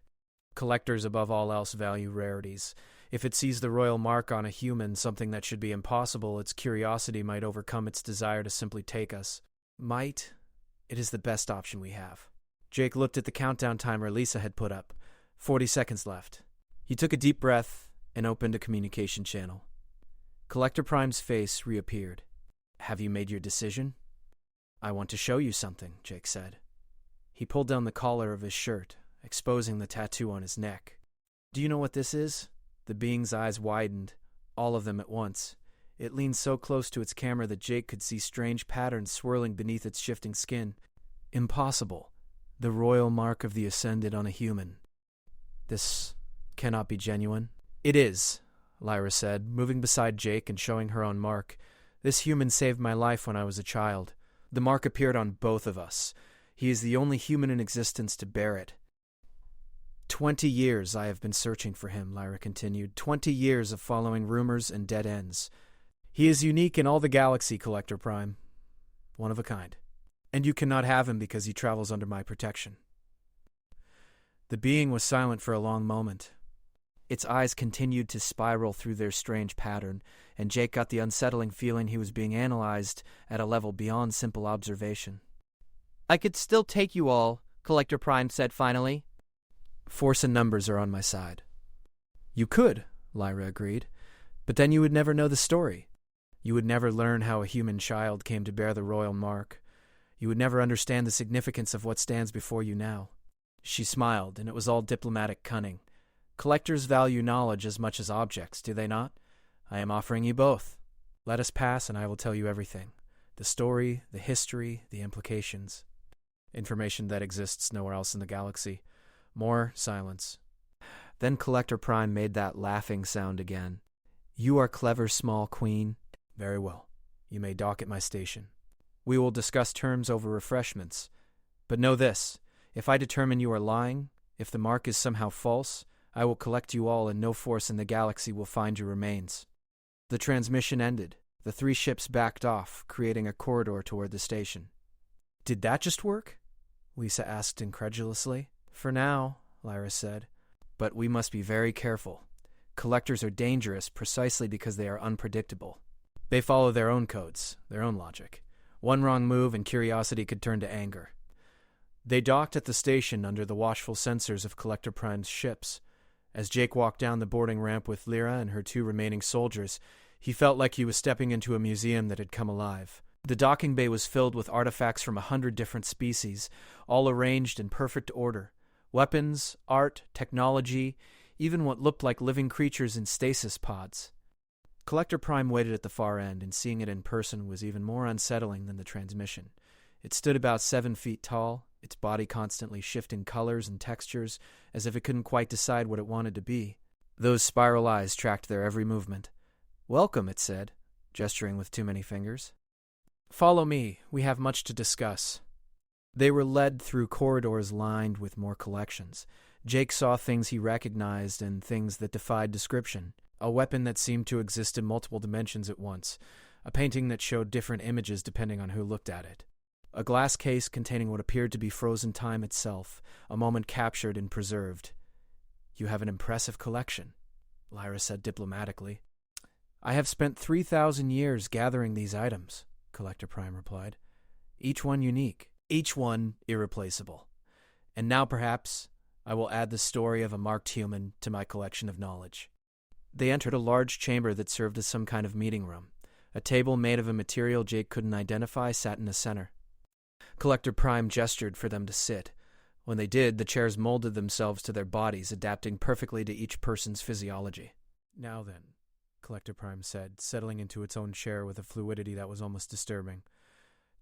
Collectors above all else value rarities. If it sees the royal mark on a human, something that should be impossible, its curiosity might overcome its desire to simply take us. Might? It is the best option we have. Jake looked at the countdown timer Lisa had put up. 40 seconds left. He took a deep breath and opened a communication channel. Collector Prime's face reappeared. Have you made your decision? I want to show you something, Jake said. He pulled down the collar of his shirt, exposing the tattoo on his neck. Do you know what this is? The being's eyes widened, all of them at once. It leaned so close to its camera that Jake could see strange patterns swirling beneath its shifting skin. Impossible. The royal mark of the Ascended on a human. This cannot be genuine. It is, Lyra said, moving beside Jake and showing her own mark. This human saved my life when I was a child. The mark appeared on both of us. He is the only human in existence to bear it. 20 years I have been searching for him, Lyra continued. 20 years of following rumors and dead ends. He is unique in all the galaxy, Collector Prime. One of a kind. And you cannot have him because he travels under my protection. The being was silent for a long moment. Its eyes continued to spiral through their strange pattern, and Jake got the unsettling feeling he was being analyzed at a level beyond simple observation. I could still take you all, Collector Prime said finally. Force and numbers are on my side. You could, Lyra agreed, but then you would never know the story. You would never learn how a human child came to bear the royal mark. You would never understand the significance of what stands before you now. She smiled, and it was all diplomatic cunning. Collectors value knowledge as much as objects, do they not? I am offering you both. Let us pass, and I will tell you everything. The story, the history, the implications. Information that exists nowhere else in the galaxy. More silence. Then Collector Prime made that laughing sound again. You are clever, small queen. Very well. You may dock at my station. We will discuss terms over refreshments. But know this, if I determine you are lying, if the mark is somehow false, I will collect you all and no force in the galaxy will find your remains. The transmission ended. The 3 ships backed off, creating a corridor toward the station. Did that just work? Lisa asked incredulously. For now, Lyra said. But we must be very careful. Collectors are dangerous precisely because they are unpredictable. They follow their own codes, their own logic. One wrong move and curiosity could turn to anger. They docked at the station under the watchful sensors of Collector Prime's ships. As Jake walked down the boarding ramp with Lyra and her 2 remaining soldiers, he felt like he was stepping into a museum that had come alive. The docking bay was filled with artifacts from 100 different species, all arranged in perfect order. Weapons, art, technology, even what looked like living creatures in stasis pods. Collector Prime waited at the far end, and seeing it in person was even more unsettling than the transmission. It stood about 7 feet tall, its body constantly shifting colors and textures, as if it couldn't quite decide what it wanted to be. Those spiral eyes tracked their every movement. Welcome, it said, gesturing with too many fingers. Follow me, we have much to discuss. They were led through corridors lined with more collections. Jake saw things he recognized and things that defied description. A weapon that seemed to exist in multiple dimensions at once. A painting that showed different images depending on who looked at it. A glass case containing what appeared to be frozen time itself, a moment captured and preserved. You have an impressive collection, Lyra said diplomatically. I have spent 3,000 years gathering these items, Collector Prime replied. Each one unique, each one irreplaceable. And now perhaps I will add the story of a marked human to my collection of knowledge. They entered a large chamber that served as some kind of meeting room. A table made of a material Jake couldn't identify sat in the center. Collector Prime gestured for them to sit. When they did, the chairs molded themselves to their bodies, adapting perfectly to each person's physiology. Now then, Collector Prime said, settling into its own chair with a fluidity that was almost disturbing.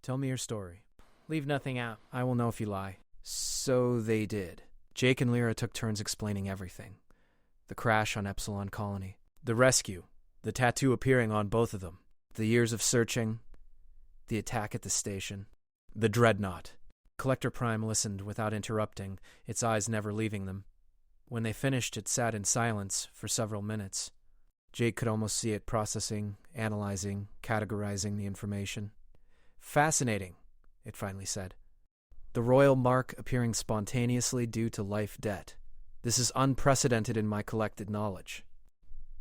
Tell me your story. Leave nothing out. I will know if you lie. So they did. Jake and Lyra took turns explaining everything. The crash on Epsilon Colony. The rescue. The tattoo appearing on both of them. The years of searching. The attack at the station. The dreadnought. Collector Prime listened without interrupting, its eyes never leaving them. When they finished, it sat in silence for several minutes. Jake could almost see it processing, analyzing, categorizing the information. Fascinating, it finally said. The royal mark appearing spontaneously due to life debt. This is unprecedented in my collected knowledge.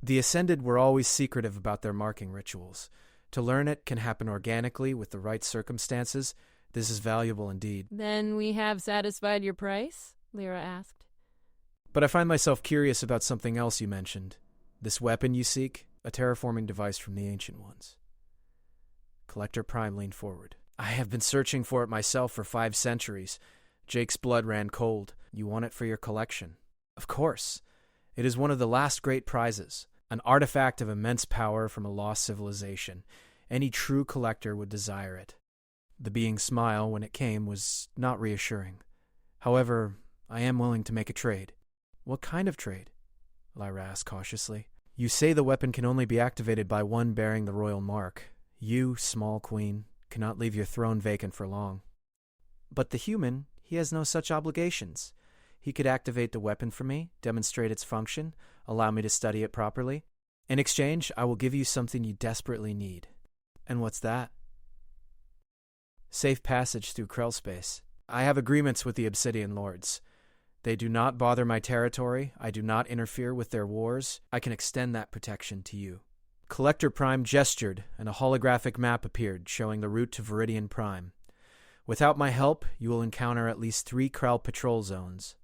The Ascended were always secretive about their marking rituals. To learn it can happen organically with the right circumstances. This is valuable indeed. Then we have satisfied your price? Lyra asked. But I find myself curious about something else you mentioned. This weapon you seek, a terraforming device from the Ancient Ones. Collector Prime leaned forward. I have been searching for it myself for 5 centuries. Jake's blood ran cold. You want it for your collection? Of course. It is one of the last great prizes, an artifact of immense power from a lost civilization. Any true collector would desire it. The being's smile, when it came, was not reassuring. However, I am willing to make a trade. What kind of trade? Lyra asked cautiously. You say the weapon can only be activated by one bearing the royal mark. You, small queen, cannot leave your throne vacant for long. But the human, he has no such obligations. He could activate the weapon for me, demonstrate its function, allow me to study it properly. In exchange, I will give you something you desperately need. And what's that? Safe passage through Krell space. I have agreements with the Obsidian Lords. They do not bother my territory. I do not interfere with their wars. I can extend that protection to you. Collector Prime gestured, and a holographic map appeared, showing the route to Viridian Prime. Without my help, you will encounter at least 3 Krell patrol zones.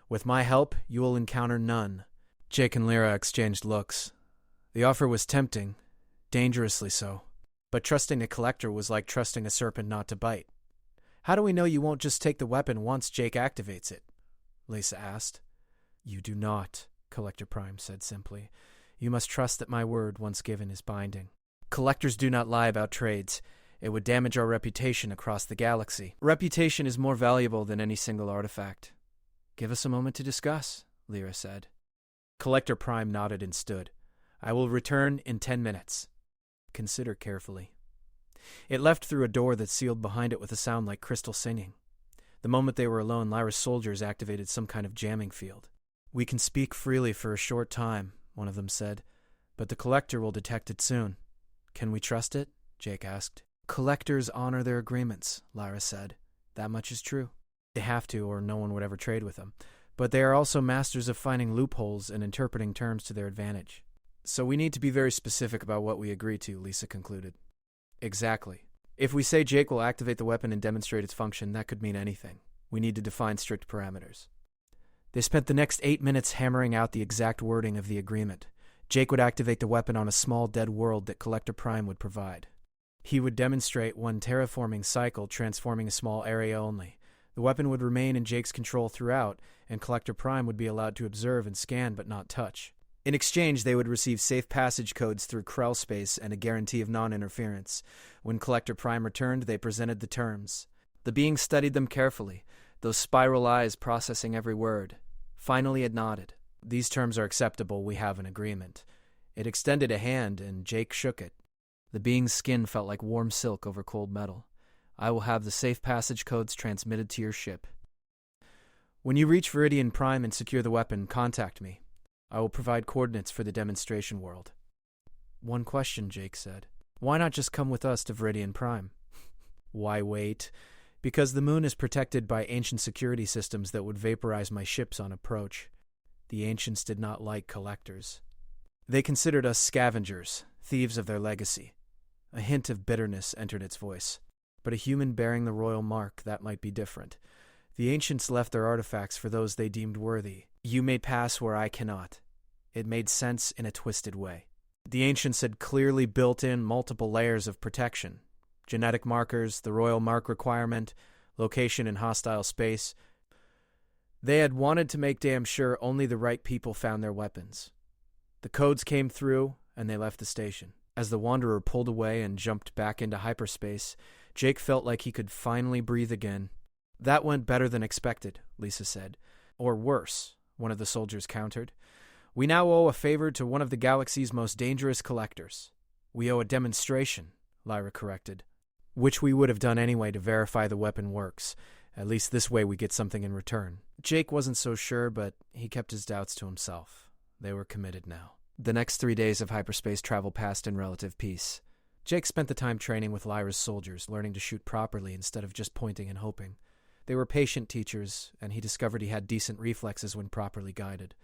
With my help, you will encounter none. Jake and Lyra exchanged looks. The offer was tempting, dangerously so. But trusting the Collector was like trusting a serpent not to bite. How do we know you won't just take the weapon once Jake activates it? Lisa asked. You do not, Collector Prime said simply. You must trust that my word, once given, is binding. Collectors do not lie about trades. It would damage our reputation across the galaxy. Reputation is more valuable than any single artifact. Give us a moment to discuss, Lyra said. Collector Prime nodded and stood. I will return in 10 minutes. Consider carefully. It left through a door that sealed behind it with a sound like crystal singing. The moment they were alone, Lyra's soldiers activated some kind of jamming field. We can speak freely for a short time, one of them said, but the Collector will detect it soon. Can we trust it? Jake asked. Collectors honor their agreements, Lyra said. That much is true. They have to, or no one would ever trade with them. But they are also masters of finding loopholes and interpreting terms to their advantage. So we need to be very specific about what we agree to, Lisa concluded. Exactly. If we say Jake will activate the weapon and demonstrate its function, that could mean anything. We need to define strict parameters. They spent the next 8 minutes hammering out the exact wording of the agreement. Jake would activate the weapon on a small dead world that Collector Prime would provide. He would demonstrate one terraforming cycle, transforming a small area only. The weapon would remain in Jake's control throughout, and Collector Prime would be allowed to observe and scan but not touch. In exchange, they would receive safe passage codes through Krell space and a guarantee of non-interference. When Collector Prime returned, they presented the terms. The being studied them carefully, those spiral eyes processing every word. Finally it nodded. These terms are acceptable, we have an agreement. It extended a hand, and Jake shook it. The being's skin felt like warm silk over cold metal. I will have the safe passage codes transmitted to your ship. When you reach Viridian Prime and secure the weapon, contact me. I will provide coordinates for the demonstration world. One question, Jake said. Why not just come with us to Viridian Prime? Why wait? Because the moon is protected by ancient security systems that would vaporize my ships on approach. The ancients did not like collectors. They considered us scavengers, thieves of their legacy. A hint of bitterness entered its voice. But a human bearing the royal mark, that might be different. The ancients left their artifacts for those they deemed worthy. You may pass where I cannot. It made sense in a twisted way. The ancients had clearly built in multiple layers of protection. Genetic markers, the royal mark requirement, location in hostile space. They had wanted to make damn sure only the right people found their weapons. The codes came through, and they left the station. As the Wanderer pulled away and jumped back into hyperspace, Jake felt like he could finally breathe again. That went better than expected, Lisa said. Or worse, one of the soldiers countered. We now owe a favor to one of the galaxy's most dangerous collectors. We owe a demonstration, Lyra corrected. Which we would have done anyway to verify the weapon works. At least this way we get something in return. Jake wasn't so sure, but he kept his doubts to himself. They were committed now. The next 3 days of hyperspace travel passed in relative peace. Jake spent the time training with Lyra's soldiers, learning to shoot properly instead of just pointing and hoping. They were patient teachers, and he discovered he had decent reflexes when properly guided.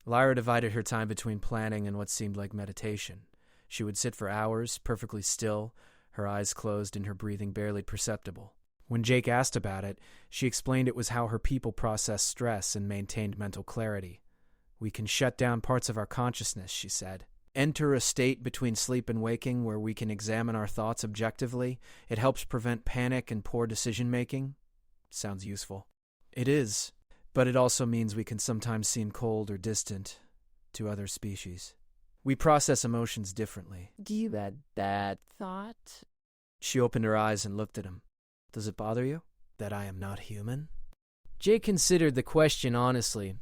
Lyra divided her time between planning and what seemed like meditation. She would sit for hours, perfectly still, her eyes closed and her breathing barely perceptible. When Jake asked about it, she explained it was how her people processed stress and maintained mental clarity. We can shut down parts of our consciousness, she said. Enter a state between sleep and waking where we can examine our thoughts objectively. It helps prevent panic and poor decision-making. Sounds useful. It is, but it also means we can sometimes seem cold or distant to other species. We process emotions differently. Do you had that thought? She opened her eyes and looked at him. Does it bother you that I am not human? Jake considered the question honestly.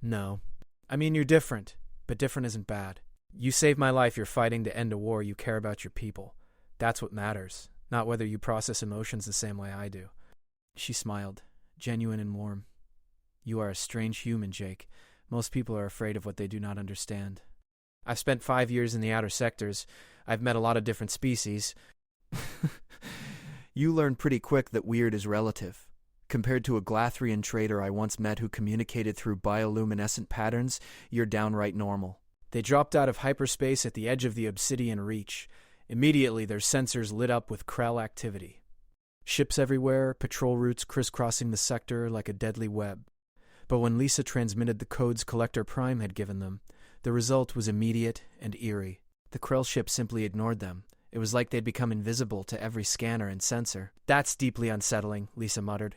No. I mean, you're different, but different isn't bad. You saved my life, you're fighting to end a war, you care about your people. That's what matters, not whether you process emotions the same way I do. She smiled, genuine and warm. You are a strange human, Jake. Most people are afraid of what they do not understand. I've spent 5 years in the outer sectors. I've met a lot of different species. You learn pretty quick that weird is relative. Compared to a Glathrian trader I once met who communicated through bioluminescent patterns, you're downright normal. They dropped out of hyperspace at the edge of the Obsidian Reach. Immediately, their sensors lit up with Krell activity. Ships everywhere, patrol routes crisscrossing the sector like a deadly web. But when Lisa transmitted the codes Collector Prime had given them, the result was immediate and eerie. The Krell ship simply ignored them. It was like they'd become invisible to every scanner and sensor. That's deeply unsettling, Lisa muttered.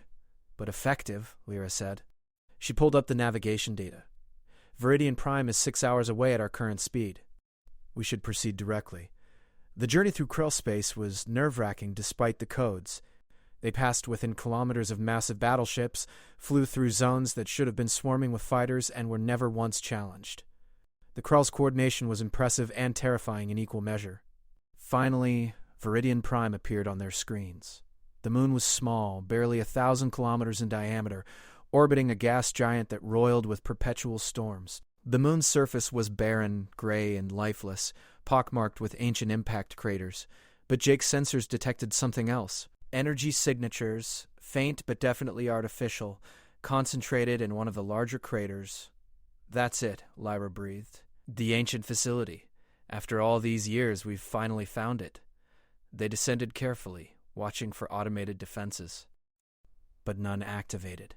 But effective, Lyra said. She pulled up the navigation data. Viridian Prime is 6 hours away at our current speed. We should proceed directly. The journey through Krell space was nerve-wracking despite the codes. They passed within kilometers of massive battleships, flew through zones that should have been swarming with fighters, and were never once challenged. The Krell's coordination was impressive and terrifying in equal measure. Finally, Viridian Prime appeared on their screens. The moon was small, barely 1,000 kilometers in diameter, orbiting a gas giant that roiled with perpetual storms. The moon's surface was barren, gray, and lifeless, pockmarked with ancient impact craters. But Jake's sensors detected something else. Energy signatures, faint but definitely artificial, concentrated in one of the larger craters. That's it, Lyra breathed. The ancient facility. After all these years, we've finally found it. They descended carefully, watching for automated defenses. But none activated.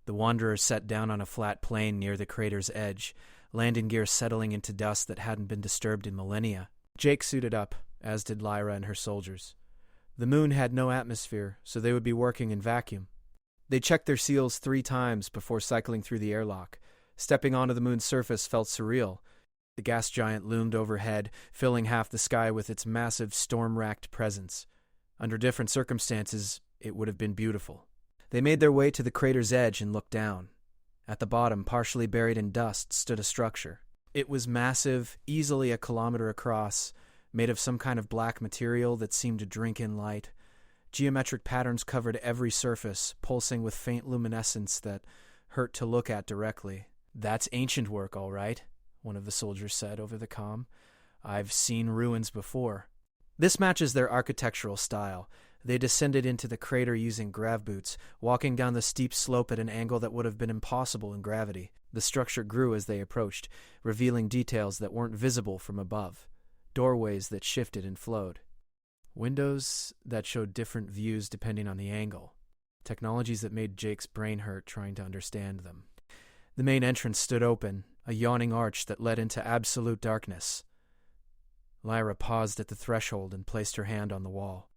The Wanderer set down on a flat plain near the crater's edge, landing gear settling into dust that hadn't been disturbed in millennia. Jake suited up, as did Lyra and her soldiers. The moon had no atmosphere, so they would be working in vacuum. They checked their seals 3 times before cycling through the airlock. Stepping onto the moon's surface felt surreal. The gas giant loomed overhead, filling half the sky with its massive, storm-racked presence. Under different circumstances, it would have been beautiful. They made their way to the crater's edge and looked down. At the bottom, partially buried in dust, stood a structure. It was massive, easily a kilometer across, made of some kind of black material that seemed to drink in light. Geometric patterns covered every surface, pulsing with faint luminescence that hurt to look at directly. "That's ancient work, all right," one of the soldiers said over the comm. "I've seen ruins before." This matches their architectural style. They descended into the crater using grav boots, walking down the steep slope at an angle that would have been impossible in gravity. The structure grew as they approached, revealing details that weren't visible from above. Doorways that shifted and flowed. Windows that showed different views depending on the angle. Technologies that made Jake's brain hurt trying to understand them. The main entrance stood open, a yawning arch that led into absolute darkness. Lyra paused at the threshold and placed her hand on the wall.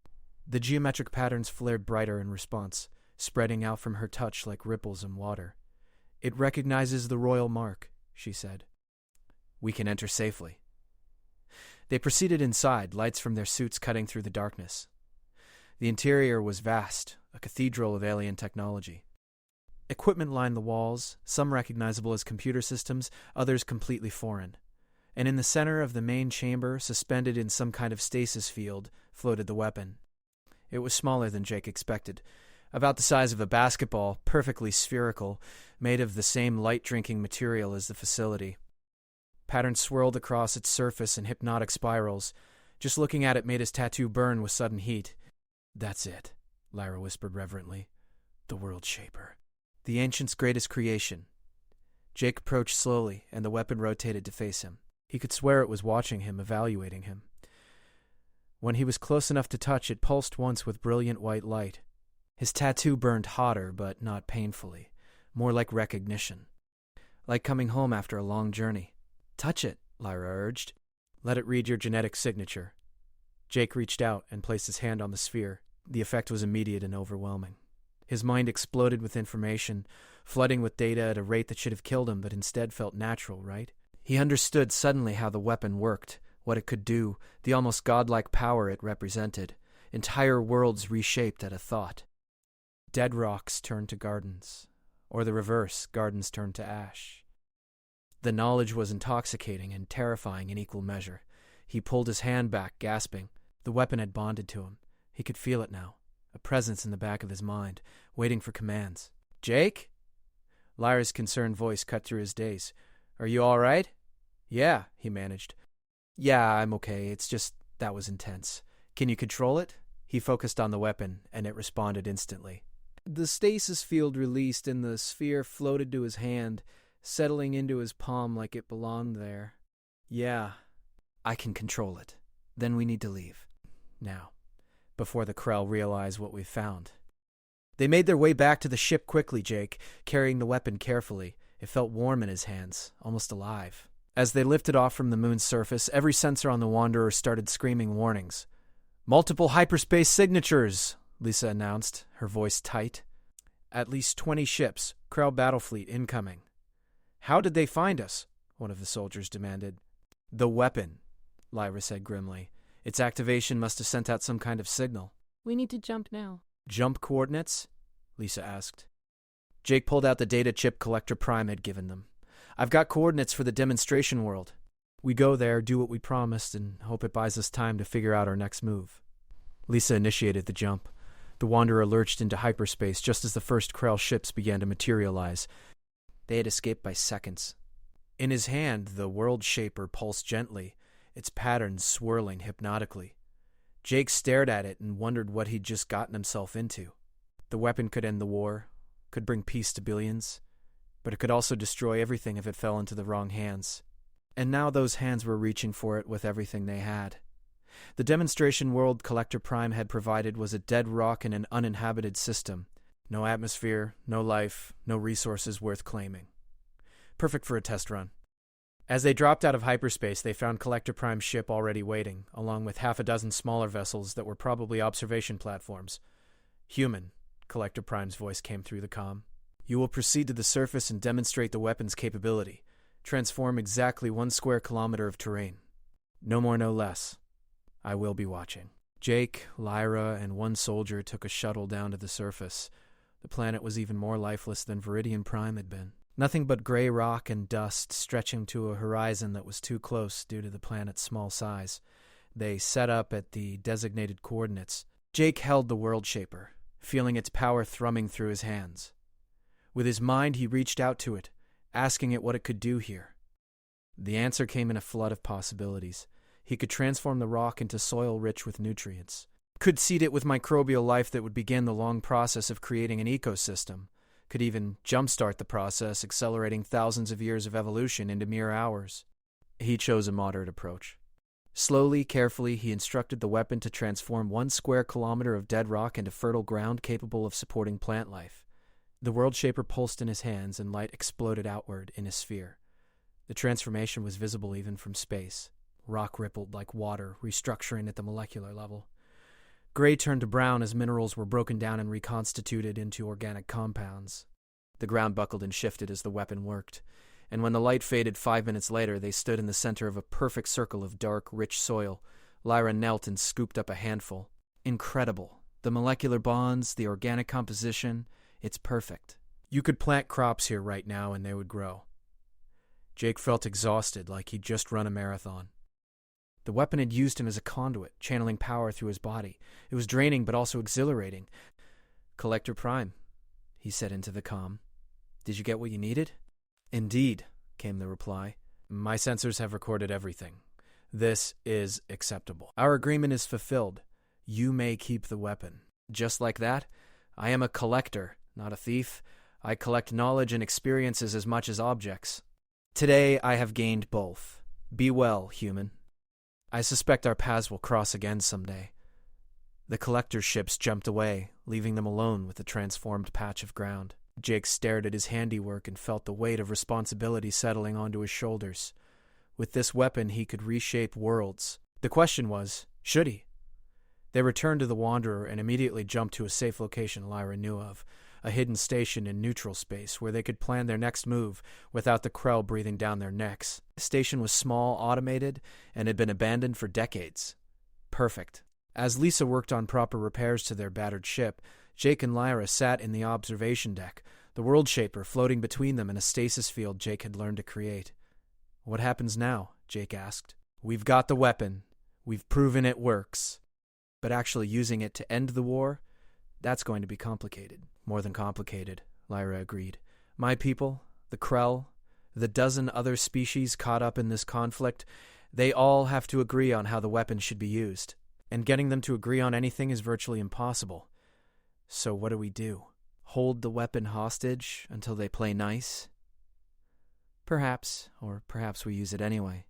The geometric patterns flared brighter in response, spreading out from her touch like ripples in water. "It recognizes the royal mark," she said. "We can enter safely." They proceeded inside, lights from their suits cutting through the darkness. The interior was vast, a cathedral of alien technology. Equipment lined the walls, some recognizable as computer systems, others completely foreign. And in the center of the main chamber, suspended in some kind of stasis field, floated the weapon. It was smaller than Jake expected, about the size of a basketball, perfectly spherical, made of the same light-drinking material as the facility. Patterns swirled across its surface in hypnotic spirals. Just looking at it made his tattoo burn with sudden heat. "That's it," Lyra whispered reverently. "The World Shaper. The Ancient's greatest creation." Jake approached slowly, and the weapon rotated to face him. He could swear it was watching him, evaluating him. When he was close enough to touch, it pulsed once with brilliant white light. His tattoo burned hotter, but not painfully, more like recognition. Like coming home after a long journey. "Touch it," Lyra urged. "Let it read your genetic signature." Jake reached out and placed his hand on the sphere. The effect was immediate and overwhelming. His mind exploded with information, flooding with data at a rate that should have killed him, but instead felt natural, right? He understood suddenly how the weapon worked, what it could do, the almost godlike power it represented. Entire worlds reshaped at a thought. Dead rocks turned to gardens, or the reverse, gardens turned to ash. The knowledge was intoxicating and terrifying in equal measure. He pulled his hand back, gasping. The weapon had bonded to him. He could feel it now, a presence in the back of his mind, waiting for commands. "Jake?" Lyra's concerned voice cut through his daze. "Are you all right?" "Yeah," he managed. "Yeah, I'm okay. It's just, that was intense. Can you control it?" He focused on the weapon, and it responded instantly. The stasis field released, and the sphere floated to his hand, settling into his palm like it belonged there. "Yeah, I can control it. Then we need to leave. Now, before the Krell realize what we've found." They made their way back to the ship quickly, Jake, carrying the weapon carefully. It felt warm in his hands, almost alive. As they lifted off from the moon's surface, every sensor on the Wanderer started screaming warnings. "Multiple hyperspace signatures," Lisa announced, her voice tight. "At least 20 ships, Krell battle fleet incoming." "How did they find us?" one of the soldiers demanded. "The weapon," Lyra said grimly. "Its activation must have sent out some kind of signal." We need to jump now. "Jump coordinates?" Lisa asked. Jake pulled out the data chip Collector Prime had given them. "I've got coordinates for the demonstration world. We go there, do what we promised, and hope it buys us time to figure out our next move." Lisa initiated the jump. The Wanderer lurched into hyperspace just as the first Krell ships began to materialize. They had escaped by seconds. In his hand, the World Shaper pulsed gently, its patterns swirling hypnotically. Jake stared at it and wondered what he'd just gotten himself into. The weapon could end the war, could bring peace to billions, but it could also destroy everything if it fell into the wrong hands. And now those hands were reaching for it with everything they had. The demonstration world Collector Prime had provided was a dead rock in an uninhabited system. No atmosphere, no life, no resources worth claiming. Perfect for a test run. As they dropped out of hyperspace, they found Collector Prime's ship already waiting, along with half a dozen smaller vessels that were probably observation platforms. "Human," Collector Prime's voice came through the comm. "You will proceed to the surface and demonstrate the weapon's capability. Transform exactly 1 square kilometer of terrain. No more, no less. I will be watching." Jake, Lyra, and 1 soldier took a shuttle down to the surface. The planet was even more lifeless than Viridian Prime had been. Nothing but gray rock and dust stretching to a horizon that was too close due to the planet's small size. They set up at the designated coordinates. Jake held the World Shaper, feeling its power thrumming through his hands. With his mind, he reached out to it, asking it what it could do here. The answer came in a flood of possibilities. He could transform the rock into soil rich with nutrients, could seed it with microbial life that would begin the long process of creating an ecosystem, could even jumpstart the process, accelerating thousands of years of evolution into mere hours. He chose a moderate approach. Slowly, carefully, he instructed the weapon to transform 1 square kilometer of dead rock into fertile ground capable of supporting plant life. The World Shaper pulsed in his hands, and light exploded outward in a sphere. The transformation was visible even from space. Rock rippled like water, restructuring at the molecular level. Gray turned to brown as minerals were broken down and reconstituted into organic compounds. The ground buckled and shifted as the weapon worked, and when the light faded 5 minutes later, they stood in the center of a perfect circle of dark, rich soil. Lyra knelt and scooped up a handful. Incredible. The molecular bonds, the organic composition, it's perfect. You could plant crops here right now and they would grow. Jake felt exhausted, like he'd just run a marathon. The weapon had used him as a conduit, channeling power through his body. It was draining but also exhilarating. "Collector Prime," he said into the comm. "Did you get what you needed?" "Indeed," came the reply. "My sensors have recorded everything. This is acceptable. Our agreement is fulfilled. You may keep the weapon." Just like that, I am a collector, not a thief. I collect knowledge and experiences as much as objects. Today I have gained both. Be well, human. I suspect our paths will cross again someday. The collector's ships jumped away, leaving them alone with the transformed patch of ground. Jake stared at his handiwork and felt the weight of responsibility settling onto his shoulders. With this weapon, he could reshape worlds. The question was, should he? They returned to the Wanderer and immediately jumped to a safe location Lyra knew of, a hidden station in neutral space where they could plan their next move without the Krell breathing down their necks. The station was small, automated, and had been abandoned for decades. Perfect. As Lisa worked on proper repairs to their battered ship, Jake and Lyra sat in the observation deck, the World Shaper floating between them in a stasis field Jake had learned to create. "What happens now?" Jake asked. "We've got the weapon. We've proven it works. But actually using it to end the war, that's going to be complicated." "More than complicated," Lyra agreed. "My people, the Krell, the dozen other species caught up in this conflict, they all have to agree on how the weapon should be used. And getting them to agree on anything is virtually impossible. So what do? Hold the weapon hostage until they play nice? Perhaps, or perhaps we use it anyway.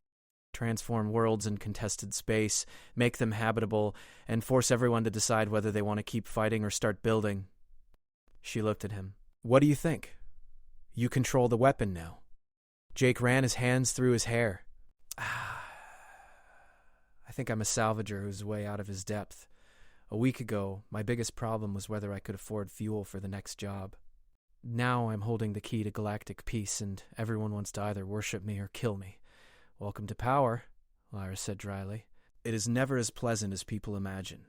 Transform worlds in contested space, make them habitable, and force everyone to decide whether they want to keep fighting or start building." She looked at him. "What do you think? You control the weapon now." Jake ran his hands through his hair. "I think I'm a salvager who's way out of his depth. A week ago, my biggest problem was whether I could afford fuel for the next job. Now I'm holding the key to galactic peace, and everyone wants to either worship me or kill me. Welcome to power," Lyra said dryly. "It is never as pleasant as people imagine."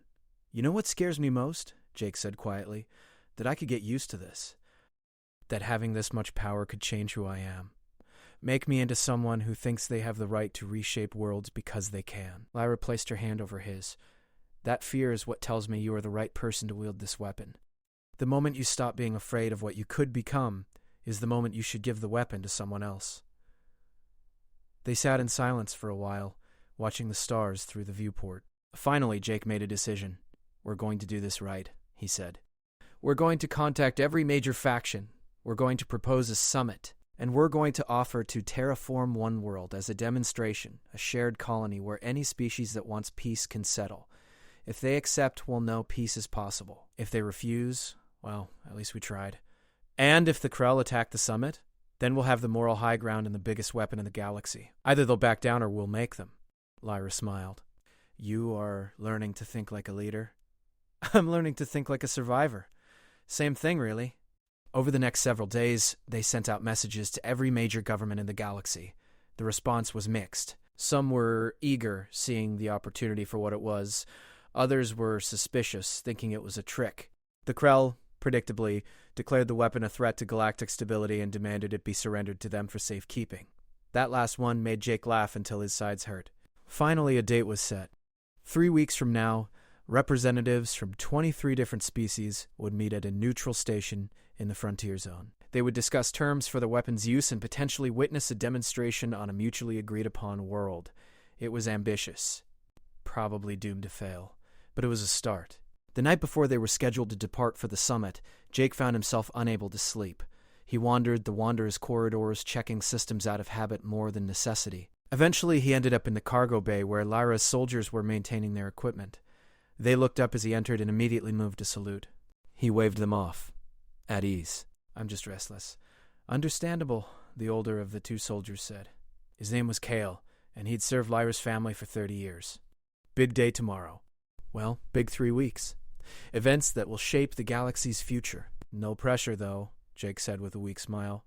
"You know what scares me most?" Jake said quietly. "That I could get used to this. That having this much power could change who I am. Make me into someone who thinks they have the right to reshape worlds because they can." Lyra placed her hand over his. "That fear is what tells me you are the right person to wield this weapon. The moment you stop being afraid of what you could become is the moment you should give the weapon to someone else." They sat in silence for a while, watching the stars through the viewport. Finally, Jake made a decision. "We're going to do this right," he said. "We're going to contact every major faction. We're going to propose a summit. And we're going to offer to terraform one world as a demonstration, a shared colony where any species that wants peace can settle. If they accept, we'll know peace is possible. If they refuse, well, at least we tried. And if the Krell attack the summit, then we'll have the moral high ground and the biggest weapon in the galaxy. Either they'll back down or we'll make them." Lyra smiled. "You are learning to think like a leader." "I'm learning to think like a survivor. Same thing, really." Over the next several days, they sent out messages to every major government in the galaxy. The response was mixed. Some were eager, seeing the opportunity for what it was. Others were suspicious, thinking it was a trick. The Krell, predictably, declared the weapon a threat to galactic stability and demanded it be surrendered to them for safekeeping. That last one made Jake laugh until his sides hurt. Finally, a date was set. 3 weeks from now, representatives from 23 different species would meet at a neutral station in the frontier zone. They would discuss terms for the weapon's use and potentially witness a demonstration on a mutually agreed-upon world. It was ambitious, probably doomed to fail, but it was a start. The night before they were scheduled to depart for the summit, Jake found himself unable to sleep. He wandered the Wanderer's corridors, checking systems out of habit more than necessity. Eventually, he ended up in the cargo bay where Lyra's soldiers were maintaining their equipment. They looked up as he entered and immediately moved to salute. He waved them off. At ease. "I'm just restless." "Understandable," the older of the two soldiers said. His name was Kale, and he'd served Lyra's family for 30 years. Big day tomorrow. Well, big 3 weeks. Events that will shape the galaxy's future. "No pressure, though," Jake said with a weak smile.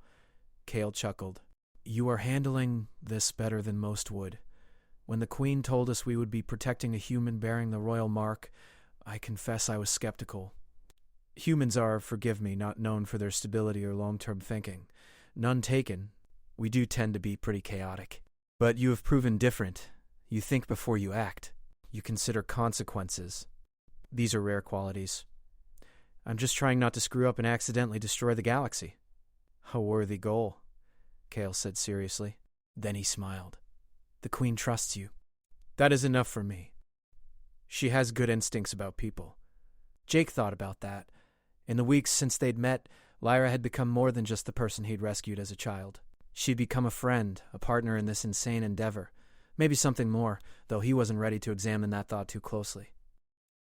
Kale chuckled. "You are handling this better than most would. When the Queen told us we would be protecting a human bearing the royal mark, I confess I was skeptical. Humans are, forgive me, not known for their stability or long-term thinking. None taken. We do tend to be pretty chaotic. But you have proven different. You think before you act. You consider consequences. These are rare qualities. I'm just trying not to screw up and accidentally destroy the galaxy." "A worthy goal," Kale said seriously. Then he smiled. "The Queen trusts you. That is enough for me. She has good instincts about people." Jake thought about that. In the weeks since they'd met, Lyra had become more than just the person he'd rescued as a child. She'd become a friend, a partner in this insane endeavor. Maybe something more, though he wasn't ready to examine that thought too closely.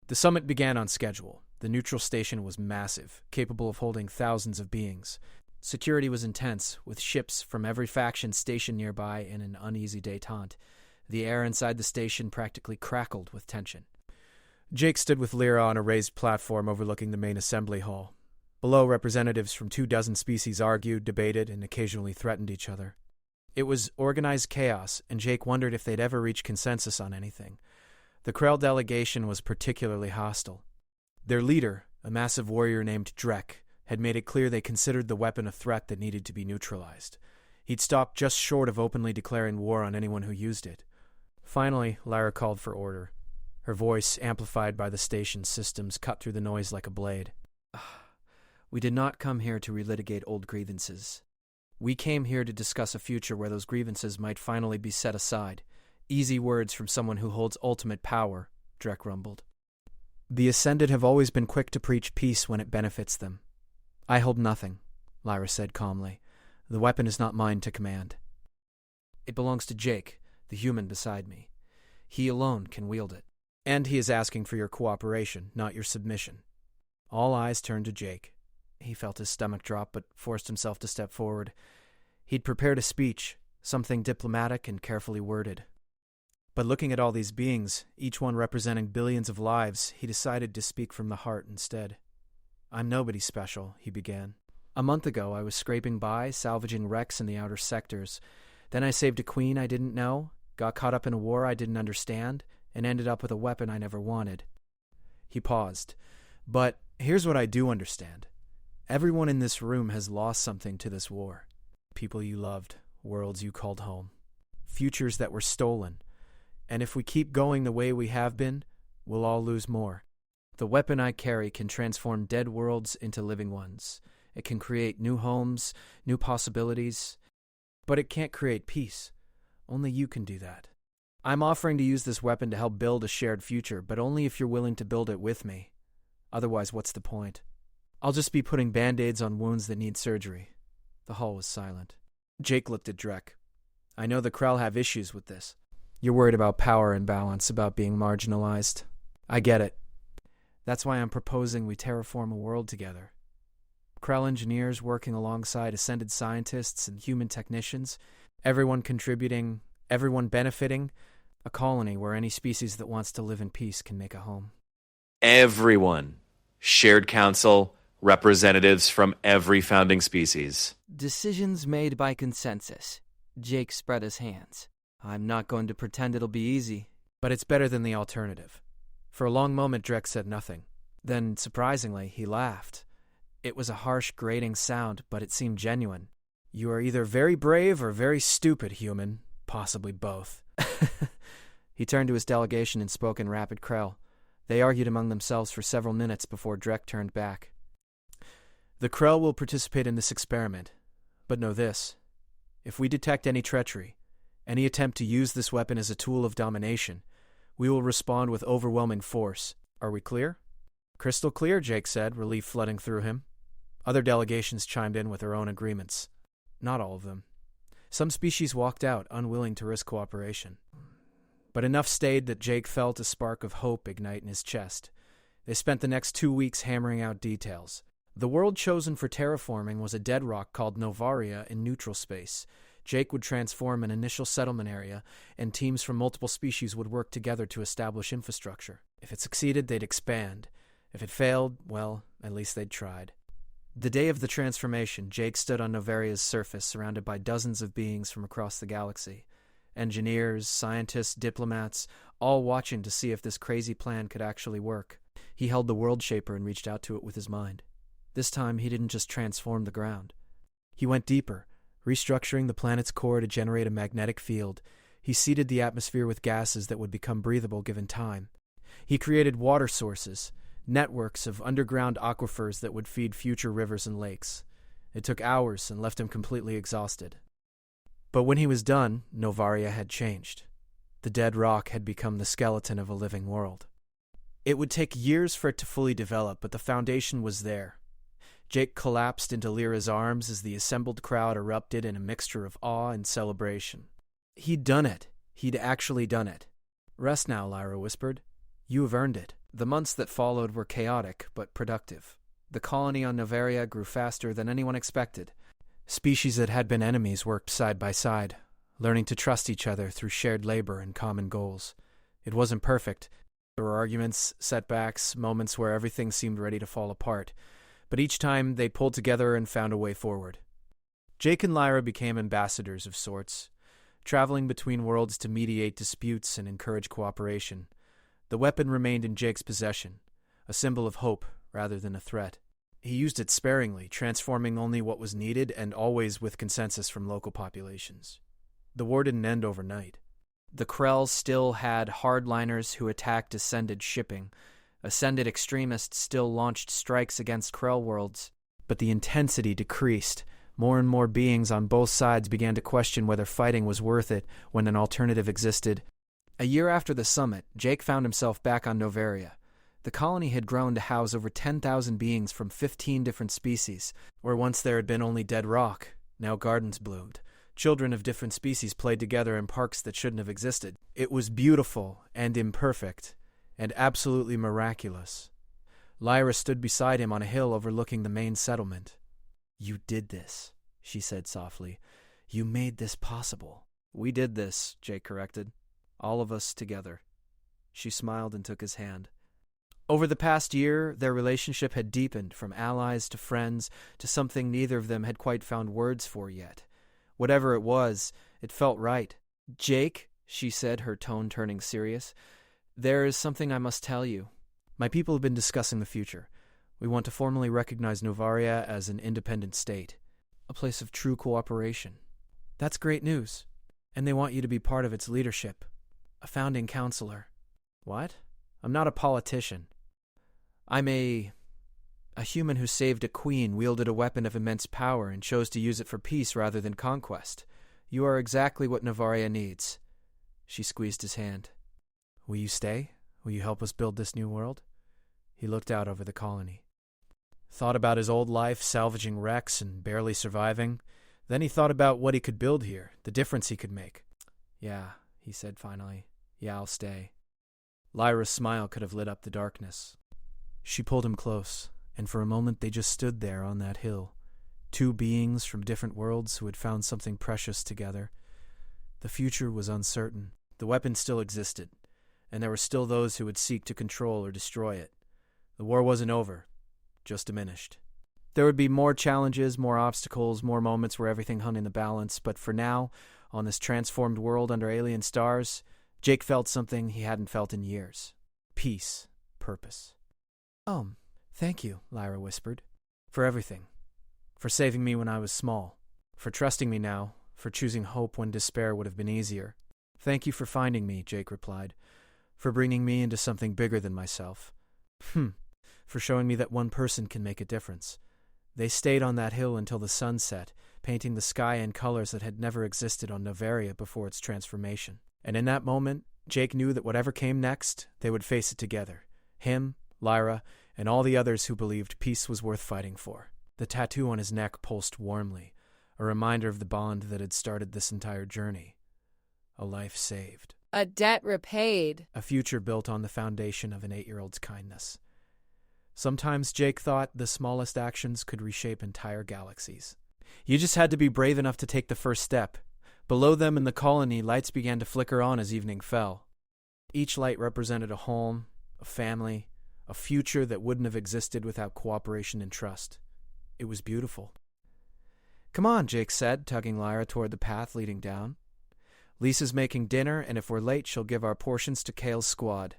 The summit began on schedule. The neutral station was massive, capable of holding thousands of beings. Security was intense, with ships from every faction stationed nearby in an uneasy détente. The air inside the station practically crackled with tension. Jake stood with Lyra on a raised platform overlooking the main assembly hall. Below, representatives from 24 species argued, debated, and occasionally threatened each other. It was organized chaos, and Jake wondered if they'd ever reach consensus on anything. The Krell delegation was particularly hostile. Their leader, a massive warrior named Drek, had made it clear they considered the weapon a threat that needed to be neutralized. He'd stopped just short of openly declaring war on anyone who used it. Finally, Lyra called for order. Her voice, amplified by the station's systems, cut through the noise like a blade. "We did not come here to relitigate old grievances. We came here to discuss a future where those grievances might finally be set aside." "Easy words from someone who holds ultimate power," Drek rumbled. "The Ascended have always been quick to preach peace when it benefits them." "I hold nothing," Lyra said calmly. "The weapon is not mine to command. It belongs to Jake, the human beside me. He alone can wield it. And he is asking for your cooperation, not your submission." All eyes turned to Jake. He felt his stomach drop, but forced himself to step forward. He'd prepared a speech, something diplomatic and carefully worded. But looking at all these beings, each one representing billions of lives, he decided to speak from the heart instead. "I'm nobody special," he began. "A month ago, I was scraping by, salvaging wrecks in the outer sectors. Then I saved a queen I didn't know, got caught up in a war I didn't understand, and ended up with a weapon I never wanted." He paused. "But here's what I do understand. Everyone in this room has lost something to this war. People you loved, worlds you called home, futures that were stolen. And if we keep going the way we have been, we'll all lose more. The weapon I carry can transform dead worlds into living ones. It can create new homes, new possibilities. But it can't create peace. Only you can do that. I'm offering to use this weapon to help build a shared future, but only if you're willing to build it with me. Otherwise, what's the point? I'll just be putting band-aids on wounds that need surgery." The hall was silent. Jake looked at Drek. "I know the Krell have issues with this. You're worried about power imbalance, about being marginalized. I get it. That's why I'm proposing we terraform a world together. Krell engineers working alongside Ascended scientists and human technicians, everyone contributing, everyone benefiting, a colony where any species that wants to live in peace can make a home." Everyone. Shared council, representatives from every founding species. "Decisions made by consensus." Jake spread his hands. "I'm not going to pretend it'll be easy." "But it's better than the alternative." For a long moment, Drek said nothing. Then, surprisingly, he laughed. It was a harsh, grating sound, but it seemed genuine. "You are either very brave or very stupid, human. Possibly both." He turned to his delegation and spoke in rapid Krell. They argued among themselves for several minutes before Drek turned back. The Krell will participate in this experiment, but know this. If we detect any treachery, any attempt to use this weapon as a tool of domination, we will respond with overwhelming force. Are we clear? Crystal clear, Jake said, relief flooding through him. Other delegations chimed in with their own agreements. Not all of them. Some species walked out, unwilling to risk cooperation. But enough stayed that Jake felt a spark of hope ignite in his chest. They spent the next 2 weeks hammering out details. The world chosen for terraforming was a dead rock called Novaria in neutral space. Jake would transform an initial settlement area, and teams from multiple species would work together to establish infrastructure. If it succeeded, they'd expand. If it failed, well, at least they'd tried. The day of the transformation, Jake stood on Novaria's surface, surrounded by dozens of beings from across the galaxy. Engineers, scientists, diplomats, all watching to see if this crazy plan could actually work. He held the world shaper and reached out to it with his mind. This time, he didn't just transform the ground. He went deeper, restructuring the planet's core to generate a magnetic field. He seeded the atmosphere with gases that would become breathable given time. He created water sources, networks of underground aquifers that would feed future rivers and lakes. It took hours and left him completely exhausted. But when he was done, Novaria had changed. The dead rock had become the skeleton of a living world. It would take years for it to fully develop, but the foundation was there. Jake collapsed into Lyra's arms as the assembled crowd erupted in a mixture of awe and celebration. He'd done it. He'd actually done it. Rest now, Lyra whispered. You have earned it. The months that followed were chaotic, but productive. The colony on Novaria grew faster than anyone expected. Species that had been enemies worked side by side, learning to trust each other through shared labor and common goals. It wasn't perfect. There were arguments, setbacks, moments where everything seemed ready to fall apart. But each time they pulled together and found a way forward. Jake and Lyra became ambassadors of sorts, traveling between worlds to mediate disputes and encourage cooperation. The weapon remained in Jake's possession, a symbol of hope rather than a threat. He used it sparingly, transforming only what was needed and always with consensus from local populations. The war didn't end overnight. The Krell still had hardliners who attacked Ascended shipping. Ascended extremists still launched strikes against Krell worlds, but the intensity decreased. More and more beings on both sides began to question whether fighting was worth it when an alternative existed. A year after the summit, Jake found himself back on Novaria. The colony had grown to house over 10,000 beings from 15 different species. Where once there had been only dead rock, now gardens bloomed. Children of different species played together in parks that shouldn't have existed. It was beautiful and imperfect, and absolutely miraculous. Lyra stood beside him on a hill overlooking the main settlement. You did this, she said softly. You made this possible. We did this, Jake corrected. All of us together. She smiled and took his hand. Over the past year, their relationship had deepened from allies to friends to something neither of them had quite found words for yet. Whatever it was, it felt right. Jake, she said, her tone turning serious, there is something I must tell you. My people have been discussing the future. We want to formally recognize Novaria as an independent state, a place of true cooperation. That's great news. And they want you to be part of its leadership. A founding counselor. What? I'm not a politician. I'm a human who saved a queen, wielded a weapon of immense power, and chose to use it for peace rather than conquest. You are exactly what Novaria needs. She squeezed his hand. Will you stay? Will you help us build this new world? He looked out over the colony. Thought about his old life, salvaging wrecks and barely surviving. Then he thought about what he could build here, the difference he could make. Yeah, he said finally. Yeah, I'll stay. Lyra's smile could have lit up the darkness. She pulled him close, and for a moment they just stood there on that hill. Two beings from different worlds who had found something precious together. The future was uncertain. The weapon still existed, and there were still those who would seek to control or destroy it. The war wasn't over, just diminished. There would be more challenges, more obstacles, more moments where everything hung in the balance, but for now, on this transformed world under alien stars, Jake felt something he hadn't felt in years. Peace. Purpose. Thank you, Lyra whispered. For everything. For saving me when I was small. For trusting me now. For choosing hope when despair would have been easier. Thank you for finding me, Jake replied. For bringing me into something bigger than myself. For showing me that one person can make a difference. They stayed on that hill until the sun set, painting the sky in colors that had never existed on Novaria before its transformation. And in that moment, Jake knew that whatever came next, they would face it together. Him, Lyra, and all the others who believed peace was worth fighting for. The tattoo on his neck pulsed warmly, a reminder of the bond that had started this entire journey. A life saved. A debt repaid. A future built on the foundation of an 8-year-old's kindness. Sometimes Jake thought the smallest actions could reshape entire galaxies. You just had to be brave enough to take the first step. Below them in the colony, lights began to flicker on as evening fell. Each light represented a home, a family, a future that wouldn't have existed without cooperation and trust. It was beautiful. Come on, Jake said, tugging Lyra toward the path leading down. Lisa's making dinner, and if we're late, she'll give our portions to Kale's squad.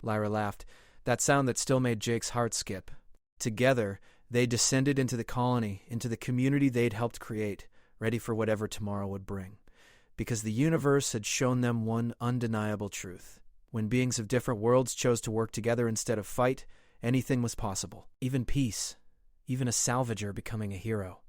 Lyra laughed, that sound that still made Jake's heart skip. Together, they descended into the colony, into the community they'd helped create, ready for whatever tomorrow would bring. Because the universe had shown them one undeniable truth. When beings of different worlds chose to work together instead of fight, anything was possible. Even peace. Even a salvager becoming a hero.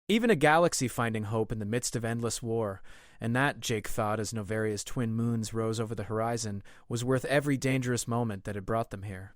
Even a galaxy finding hope in the midst of endless war, and that, Jake thought as Novaria's twin moons rose over the horizon, was worth every dangerous moment that had brought them here.